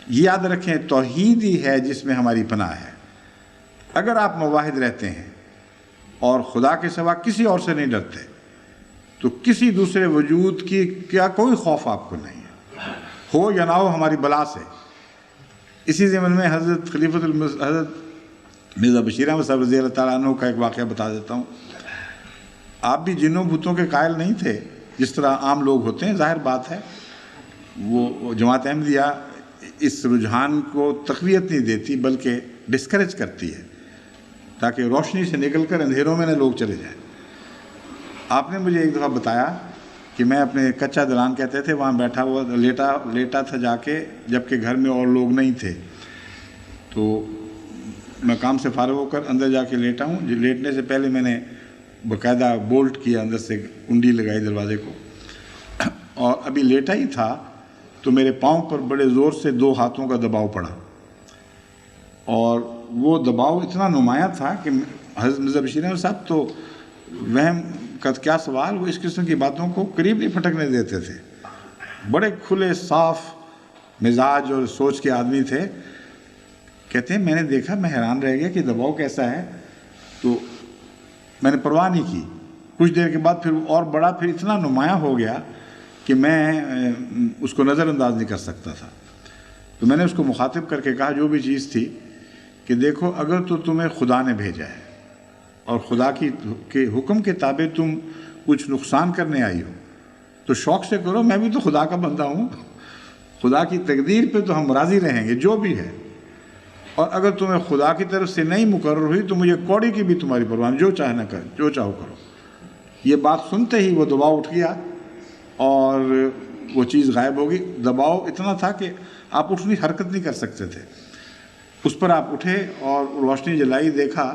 S1: یہ یاد رکھیں، توحید ہی ہے جس میں ہماری پناہ ہے۔ اگر آپ موحد رہتے ہیں اور خدا کے سوا کسی اور سے نہیں ڈرتے، تو کسی دوسرے وجود کی کیا کوئی خوف آپ کو نہیں ہے، ہو یا نہ ہو ہماری بلا سے۔ اسی ضمن میں حضرت حضرت مرزا بشیر احمد صاحب رضی اللہ تعالیٰ عنہ کا ایک واقعہ بتا دیتا ہوں۔ آپ بھی جنوں بھوتوں کے قائل نہیں تھے جس طرح عام لوگ ہوتے ہیں، ظاہر بات ہے۔ وہ جماعت احمدیہ اس رجحان کو تقویت نہیں دیتی بلکہ ڈسکریج کرتی ہے، تاکہ روشنی سے نکل کر اندھیروں میں نہ لوگ چلے جائیں۔ آپ نے مجھے ایک دفعہ بتایا کہ میں اپنے کچا دلان کہتے تھے وہاں بیٹھا ہوا لیٹا تھا جا کے، جبکہ گھر میں اور لوگ نہیں تھے، تو میں کام سے فارغ ہو کر اندر جا کے لیٹا ہوں۔ لیٹنے سے پہلے میں نے باقاعدہ بولٹ کیا، اندر سے کنڈی لگائی دروازے کو، اور ابھی لیٹا ہی تھا تو میرے پاؤں پر بڑے زور سے 2 ہاتھوں کا دباؤ پڑا، اور وہ دباؤ اتنا نمایاں تھا کہ حضرت مرزا بشیر احمد صاحب تو وہم کا کیا سوال، وہ اس قسم کی باتوں کو قریب نہیں پھٹکنے دیتے تھے۔ بڑے کھلے صاف مزاج اور سوچ کے آدمی تھے۔ کہتے ہیں میں نے دیکھا، میں حیران رہ گیا کہ دباؤ کیسا ہے، تو میں نے پرواہ نہیں کی۔ کچھ دیر کے بعد پھر اور بڑا، پھر اتنا نمایاں ہو گیا کہ میں اس کو نظر انداز نہیں کر سکتا تھا۔ تو میں نے اس کو مخاطب کر کے کہا جو بھی چیز تھی کہ دیکھو، اگر تو تمہیں خدا نے بھیجا ہے اور خدا کے حکم کے تابع تم کچھ نقصان کرنے آئی ہو تو شوق سے کرو، میں بھی تو خدا کا بندہ ہوں، خدا کی تقدیر پہ تو ہم راضی رہیں گے جو بھی ہے، اور اگر تمہیں خدا کی طرف سے نہیں مقرر ہوئی تو مجھے کوڑی کی بھی تمہاری پرواہ نہیں، جو چاہے نہ کر، جو چاہو کرو۔ یہ بات سنتے ہی وہ دباؤ اٹھ گیا اور وہ چیز غائب ہو گئی۔ دباؤ اتنا تھا کہ آپ اٹھنی حرکت نہیں کر سکتے تھے، اس پر آپ اٹھے اور روشنی جلائی، دیکھا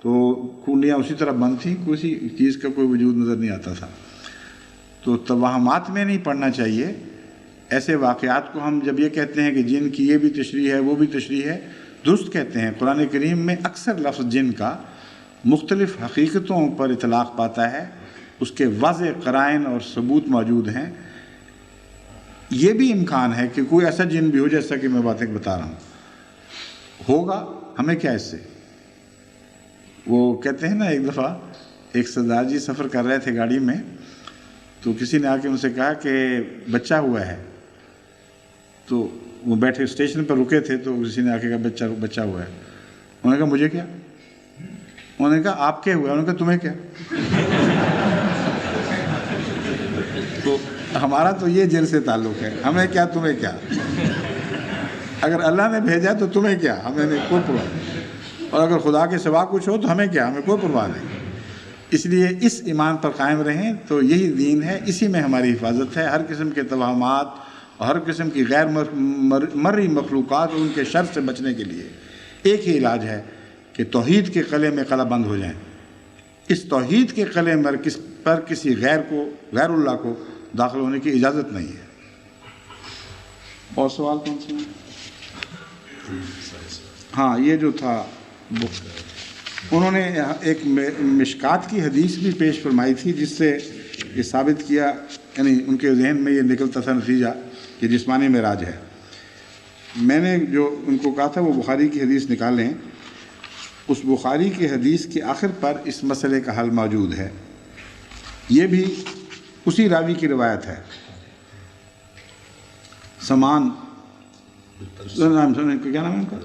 S1: تو کنڈیاں اسی طرح بند تھیں، کسی چیز کا کوئی وجود نظر نہیں آتا تھا۔ تو توہمات میں نہیں پڑھنا چاہیے ایسے واقعات کو۔ ہم جب یہ کہتے ہیں کہ جن کی یہ بھی تشریح ہے وہ بھی تشریح ہے، درست کہتے ہیں۔ قرآن کریم میں اکثر لفظ جن کا مختلف حقیقتوں پر اطلاق پاتا ہے، اس کے واضح قرائن اور ثبوت موجود ہیں۔ یہ بھی امکان ہے کہ کوئی ایسا جن بھی ہو جیسا کہ میں باتیں بتا رہا ہوں، ہوگا، ہمیں کیا اس سے۔ وہ کہتے ہیں نا، ایک دفعہ ایک سردار جی سفر کر رہے تھے گاڑی میں، تو کسی نے آ کے ان سے کہا کہ بچہ ہوا ہے، تو وہ بیٹھے اسٹیشن پر رکے تھے، تو کسی نے آ کے کہا بچہ ہوا ہے۔ انہوں نے کہا مجھے کیا؟ انہوں نے کہا آپ کے ہوا ہے؟ انہوں نے کہا تمہیں کیا؟ تو ہمارا تو یہ جن سے تعلق ہے، ہمیں کیا تمہیں کیا؟ اگر اللہ نے بھیجا تو تمہیں کیا، ہمیں نہیں کوئی پرواہ نہیں، اور اگر خدا کے سوا کچھ ہو تو ہمیں کیا، ہمیں کوئی پرواہ نہیں۔ اس لیے اس ایمان پر قائم رہیں، تو یہی دین ہے، اسی میں ہماری حفاظت ہے۔ ہر قسم کے توہمات اور ہر قسم کی غیر مرئی مخلوقات اور ان کے شر سے بچنے کے لیے ایک ہی علاج ہے کہ توحید کے قلعے میں قلع بند ہو جائیں۔ اس توحید کے قلعے پر کسی غیر اللہ کو داخل ہونے کی اجازت نہیں ہے۔ اور سوال کون سے ہیں؟ ہاں، یہ جو تھا انہوں نے ایک مشکات کی حدیث بھی پیش فرمائی تھی، جس سے یہ ثابت کیا، یعنی ان کے ذہن میں یہ نکلتا تھا نتیجہ کہ جسمانی معراج ہے۔ میں نے جو ان کو کہا تھا وہ بخاری کی حدیث نکالیں، اس بخاری کی حدیث کے آخر پر اس مسئلے کا حل موجود ہے۔ یہ بھی اسی راوی کی روایت ہے، سمان، کیا نام ہے ان کا؟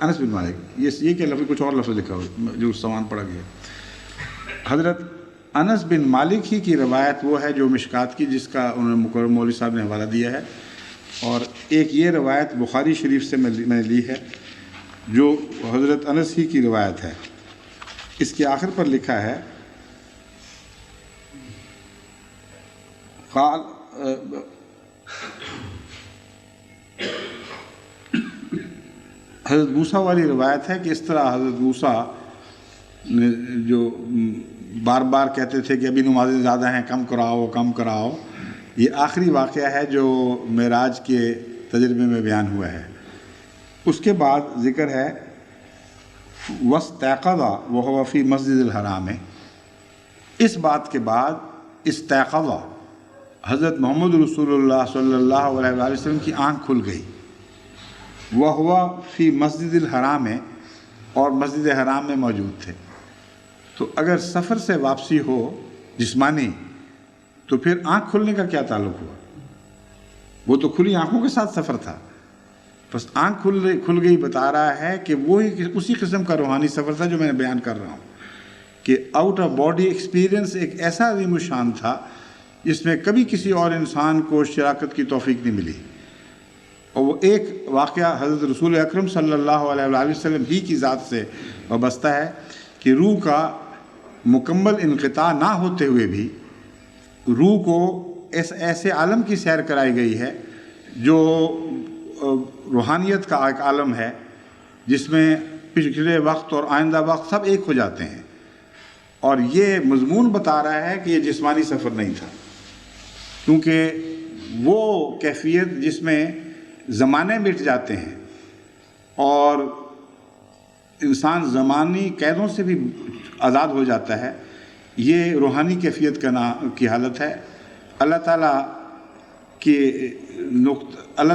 S1: انس بن مالک۔ یہ کیا لفظ، کچھ اور لفظ لکھا ہو جو سمان پڑا گیا۔ حضرت انس بن مالک ہی کی روایت وہ ہے جو مشکات کی، جس کا انہوں نے مقرر مولوی صاحب نے حوالہ دیا ہے، اور ایک یہ روایت بخاری شریف سے میں نے لی ہے جو حضرت انس ہی کی روایت ہے۔ اس کے آخر پر لکھا ہے قال حضرت موسیٰ والی روایت ہے کہ اس طرح حضرت موسیٰ نے جو بار بار کہتے تھے کہ ابھی نمازیں زیادہ ہیں، کم کراؤ، یہ آخری واقعہ ہے جو معراج کے تجربے میں بیان ہوا ہے۔ اس کے بعد ذکر ہے وَاسْتَيْقَظَ وَهُوَ فِي مسجد الحرام۔ اس بات کے بعد استيقظ، حضرت محمد رسول اللہ صلی اللہ علیہ وآلہ وسلم کی آنکھ کھل گئی، وَهُوَ فِي مسجد الحرام، اور مسجد حرام میں موجود تھے۔ تو اگر سفر سے واپسی ہو جسمانی تو پھر آنکھ کھلنے کا کیا تعلق ہوا؟ وہ تو کھلی آنکھوں کے ساتھ سفر تھا، بس آنکھ کھل گئی بتا رہا ہے کہ وہی اسی قسم کا روحانی سفر تھا جو میں نے بیان کر رہا ہوں، کہ آؤٹ آف باڈی ایکسپیرئنس ایک ایسا عظیم الشان تھا جس میں کبھی کسی اور انسان کو شراکت کی توفیق نہیں ملی۔ اور وہ ایک واقعہ حضرت رسول اکرم صلی اللہ علیہ وآلہ وسلم ہی کی ذات سے وابستہ ہے کہ روح کا مکمل انقطاع نہ ہوتے ہوئے بھی روح کو ایسے عالم کی سیر کرائی گئی ہے جو روحانیت کا ایک عالم ہے، جس میں پچھلے وقت اور آئندہ وقت سب ایک ہو جاتے ہیں، اور یہ مضمون بتا رہا ہے کہ یہ جسمانی سفر نہیں تھا، کیونکہ وہ کیفیت جس میں زمانے مٹ جاتے ہیں اور انسان زمانی قیدوں سے بھی آزاد ہو جاتا ہے، یہ روحانی کیفیت کی حالت ہے۔ اللہ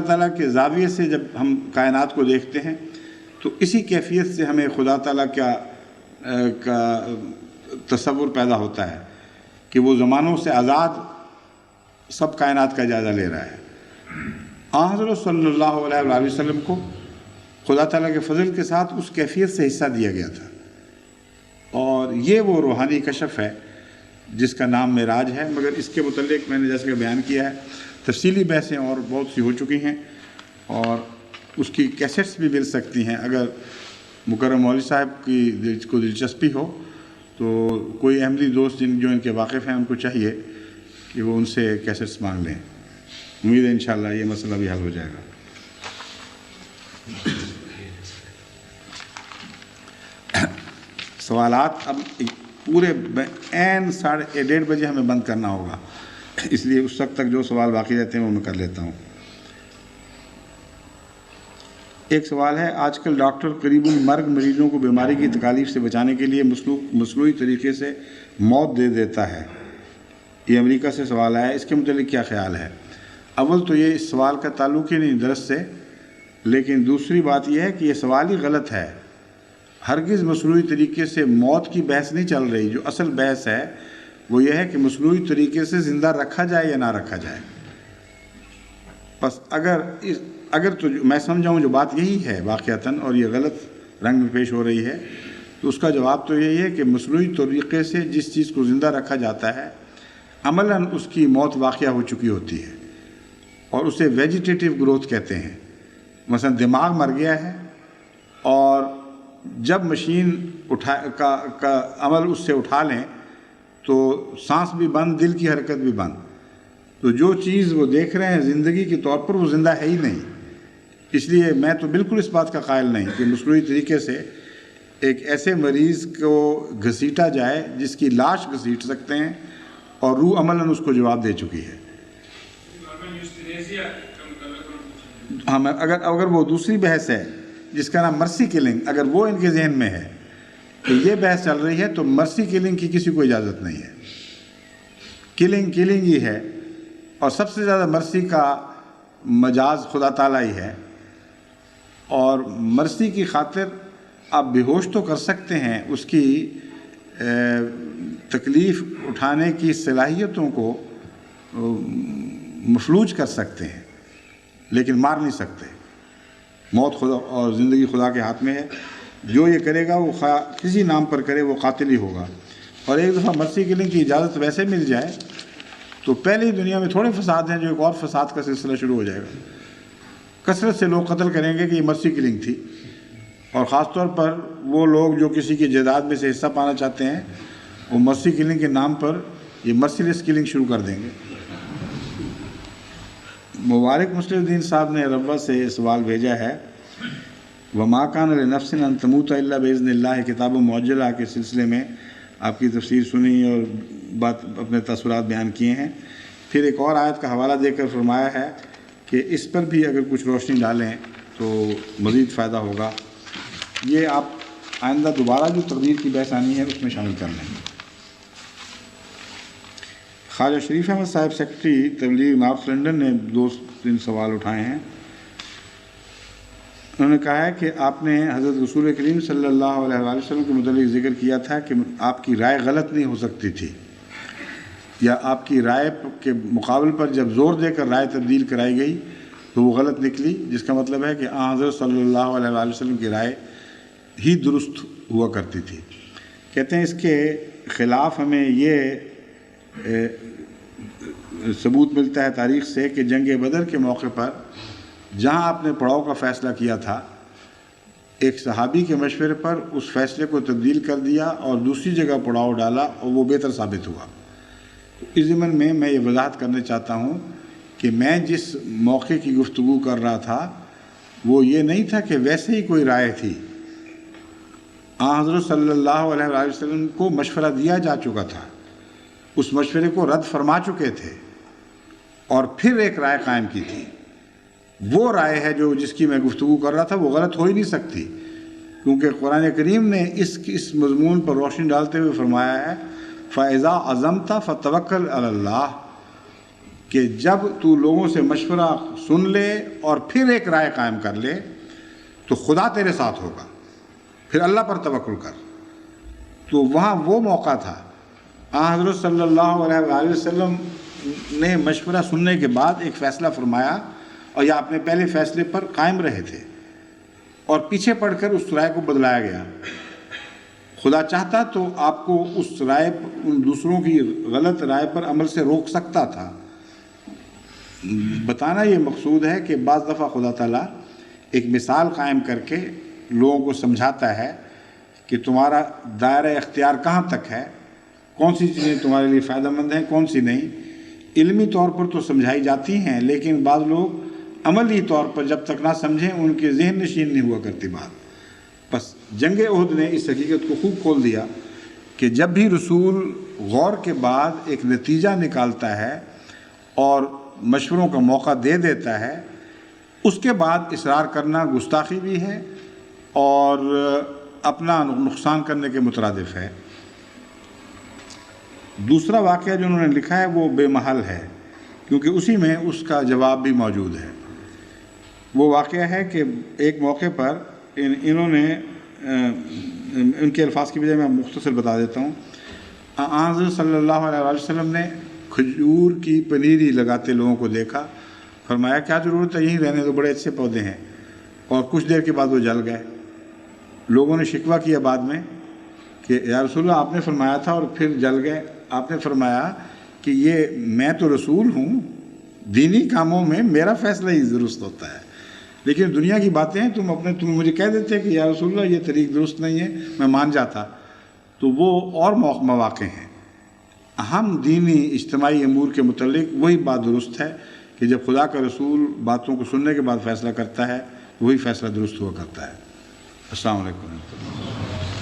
S1: تعالیٰ کے زاویے سے جب ہم کائنات کو دیکھتے ہیں تو اسی کیفیت سے ہمیں خدا تعالیٰ کا تصور پیدا ہوتا ہے کہ وہ زمانوں سے آزاد سب کائنات کا جائزہ لے رہا ہے۔ حضرت صلی اللہ علیہ وآلہ وسلم کو خدا تعالیٰ کے فضل کے ساتھ اس کیفیت سے حصہ دیا گیا تھا، اور یہ وہ روحانی کشف ہے جس کا نام معراج ہے، مگر اس کے متعلق میں نے جیسے کہ بیان کیا ہے تفصیلی بحثیں اور بہت سی ہو چکی ہیں، اور اس کی کیسٹس بھی مل سکتی ہیں۔ اگر مکرم مولوی صاحب کو دلچسپی ہو تو کوئی احمدی دوست جو ان کے واقف ہیں ان کو چاہیے کہ وہ ان سے کیسٹس مانگ لیں۔ امید ہے انشاءاللہ یہ مسئلہ بھی حل ہو جائے گا۔ سوالات اب پورے عین 1:30 بجے ہمیں بند کرنا ہوگا، اس لیے اس وقت تک جو سوال باقی رہتے ہیں وہ میں کر لیتا ہوں۔ ایک سوال ہے، آج کل ڈاکٹر قریب المرگ مریضوں کو بیماری کی تکالیف سے بچانے کے لیے مصنوعی طریقے سے موت دے دیتا ہے۔ یہ امریکہ سے سوال آیا ہے، اس کے متعلق کیا خیال ہے؟ اول تو یہ اس سوال کا تعلق ہی نہیں درس سے، لیکن دوسری بات یہ ہے کہ یہ سوال ہی غلط ہے۔ ہرگز مصنوعی طریقے سے موت کی بحث نہیں چل رہی۔ جو اصل بحث ہے وہ یہ ہے کہ مصنوعی طریقے سے زندہ رکھا جائے یا نہ رکھا جائے۔ بس اگر تو میں سمجھاؤں جو بات یہی ہے واقعتاً، اور یہ غلط رنگ میں پیش ہو رہی ہے، تو اس کا جواب تو یہی ہے کہ مصنوعی طریقے سے جس چیز کو زندہ رکھا جاتا ہے عملاً اس کی موت واقعہ ہو چکی ہوتی ہے، اور اسے ویجیٹیٹیو گروتھ کہتے ہیں۔ مثلا دماغ مر گیا ہے اور جب مشین کا عمل اس سے اٹھا لیں تو سانس بھی بند، دل کی حرکت بھی بند، تو جو چیز وہ دیکھ رہے ہیں زندگی کے طور پر وہ زندہ ہے ہی نہیں۔ اس لیے میں تو بالکل اس بات کا قائل نہیں کہ مصنوعی طریقے سے ایک ایسے مریض کو گھسیٹا جائے جس کی لاش گھسیٹ سکتے ہیں اور روح عملاً اس کو جواب دے چکی ہے۔ ہاں، اگر وہ دوسری بحث ہے جس کا نام مرسی کلنگ، اگر وہ ان کے ذہن میں ہے کہ یہ بحث چل رہی ہے، تو مرسی کلنگ کی کسی کو اجازت نہیں ہے۔ کلنگ ہی ہے، اور سب سے زیادہ مرسی کا مجاز خدا تعالیٰ ہی ہے، اور مرسی کی خاطر آپ بے ہوش تو کر سکتے ہیں، اس کی تکلیف اٹھانے کی صلاحیتوں کو مفلوج کر سکتے ہیں، لیکن مار نہیں سکتے۔ موت خدا اور زندگی خدا کے ہاتھ میں ہے، جو یہ کرے گا وہ کسی نام پر کرے وہ قاتل ہی ہوگا۔ اور ایک دفعہ مرسی کلنگ کی اجازت ویسے مل جائے تو پہلی دنیا میں تھوڑے فساد ہیں، جو ایک اور فساد کا سلسلہ شروع ہو جائے گا۔ کثرت سے لوگ قتل کریں گے کہ یہ مرسی کلنگ تھی، اور خاص طور پر وہ لوگ جو کسی کی جائیداد میں سے حصہ پانا چاہتے ہیں، وہ مرسی کلنگ کے نام پر یہ مرسی لیس کلنگ شروع کر دیں گے۔ مبارک مسلم الدین صاحب نے ربوہ سے سوال بھیجا ہے، وَمَا كَانَ لِنَفْسٍ أَن تَمُوتَ إِلَّا بِإِذْنِ اللَّهِ کتاب معجلہ کے سلسلے میں آپ کی تفسیر سنی اور اپنے تاثرات بیان کیے ہیں۔ پھر ایک اور آیت کا حوالہ دے کر فرمایا ہے کہ اس پر بھی اگر کچھ روشنی ڈالیں تو مزید فائدہ ہوگا۔ یہ آپ آئندہ دوبارہ جو تقدیر کی بحث آنی ہے اس میں شامل کر لیں۔ خواجہ شریف احمد صاحب سیکرٹری تبلیغ نارتھ لنڈن نے 2-3 سوال اٹھائے ہیں۔ انہوں نے کہا ہے کہ آپ نے حضرت رسول کریم صلی اللہ علیہ وآلہ وسلم کے متعلق ذکر کیا تھا کہ آپ کی رائے غلط نہیں ہو سکتی تھی، یا آپ کی رائے کے مقابل پر جب زور دے کر رائے تبدیل کرائی گئی تو وہ غلط نکلی، جس کا مطلب ہے کہ حضرت صلی اللہ علیہ وآلہ وسلم کی رائے ہی درست ہوا کرتی تھی۔ کہتے ہیں اس کے خلاف ہمیں یہ ثبوت ملتا ہے تاریخ سے کہ جنگ بدر کے موقع پر جہاں آپ نے پڑاؤ کا فیصلہ کیا تھا، ایک صحابی کے مشورے پر اس فیصلے کو تبدیل کر دیا اور دوسری جگہ پڑاؤ ڈالا، اور وہ بہتر ثابت ہوا۔ اس ضمن میں میں یہ وضاحت کرنا چاہتا ہوں کہ میں جس موقع کی گفتگو کر رہا تھا وہ یہ نہیں تھا کہ ویسے ہی کوئی رائے تھی۔ حضرت صلی اللہ علیہ وآلہ وسلم کو مشورہ دیا جا چکا تھا، اس مشورے کو رد فرما چکے تھے، اور پھر ایک رائے قائم کی تھی۔ وہ رائے ہے جس کی میں گفتگو کر رہا تھا، وہ غلط ہو ہی نہیں سکتی، کیونکہ قرآن کریم نے اس مضمون پر روشنی ڈالتے ہوئے فرمایا ہے فَإِذَا عَزَمْتَ فَتَوَكَّلْ عَلَى اللَّهِ، کہ جب تو لوگوں سے مشورہ سن لے اور پھر ایک رائے قائم کر لے تو خدا تیرے ساتھ ہوگا، پھر اللہ پر توکل کر۔ تو وہاں وہ موقع تھا، حضرت صلی اللہ علیہ وآلہ وسلم نے مشورہ سننے کے بعد ایک فیصلہ فرمایا، اور یا اپنے پہلے فیصلے پر قائم رہے تھے، اور پیچھے پڑ کر اس رائے کو بدلایا گیا۔ خدا چاہتا تو آپ کو اس رائے ان دوسروں کی غلط رائے پر عمل سے روک سکتا تھا۔ بتانا یہ مقصود ہے کہ بعض دفعہ خدا تعالیٰ ایک مثال قائم کر کے لوگوں کو سمجھاتا ہے کہ تمہارا دائرہ اختیار کہاں تک ہے، کون سی چیزیں تمہارے لیے فائدہ مند ہیں، کون سی نہیں۔ علمی طور پر تو سمجھائی جاتی ہیں، لیکن بعض لوگ عملی طور پر جب تک نہ سمجھیں ان کے ذہن نشین نہیں ہوا کرتی بات۔ بس جنگ احد نے اس حقیقت کو خوب کھول دیا کہ جب بھی رسول غور کے بعد ایک نتیجہ نکالتا ہے اور مشوروں کا موقع دے دیتا ہے، اس کے بعد اصرار کرنا گستاخی بھی ہے اور اپنا نقصان کرنے کے مترادف ہے۔ دوسرا واقعہ جو انہوں نے لکھا ہے وہ بے محل ہے، کیونکہ اسی میں اس کا جواب بھی موجود ہے۔ وہ واقعہ ہے کہ ایک موقع پر انہوں نے ان کے الفاظ کی بجائے میں مختصر بتا دیتا ہوں۔ حضرت صلی اللہ علیہ وسلم نے کھجور کی پنیری لگاتے لوگوں کو دیکھا، فرمایا کیا ضرورت ہے، یہیں رہنے تو بڑے اچھے پودے ہیں، اور کچھ دیر کے بعد وہ جل گئے۔ لوگوں نے شکوہ کیا بعد میں کہ یا رسول اللہ آپ نے فرمایا تھا اور پھر جل گئے۔ آپ نے فرمایا کہ یہ میں تو رسول ہوں، دینی کاموں میں میرا فیصلہ ہی درست ہوتا ہے، لیکن دنیا کی باتیں تم مجھے کہہ دیتے کہ یا رسول اللہ یہ طریق درست نہیں ہے، میں مان جاتا، تو وہ اور مواقع ہیں۔ اہم دینی اجتماعی امور کے متعلق وہی بات درست ہے کہ جب خدا کا رسول باتوں کو سننے کے بعد فیصلہ کرتا ہے وہی فیصلہ درست ہوا کرتا ہے۔ السلام علیکم ورحمۃ اللہ۔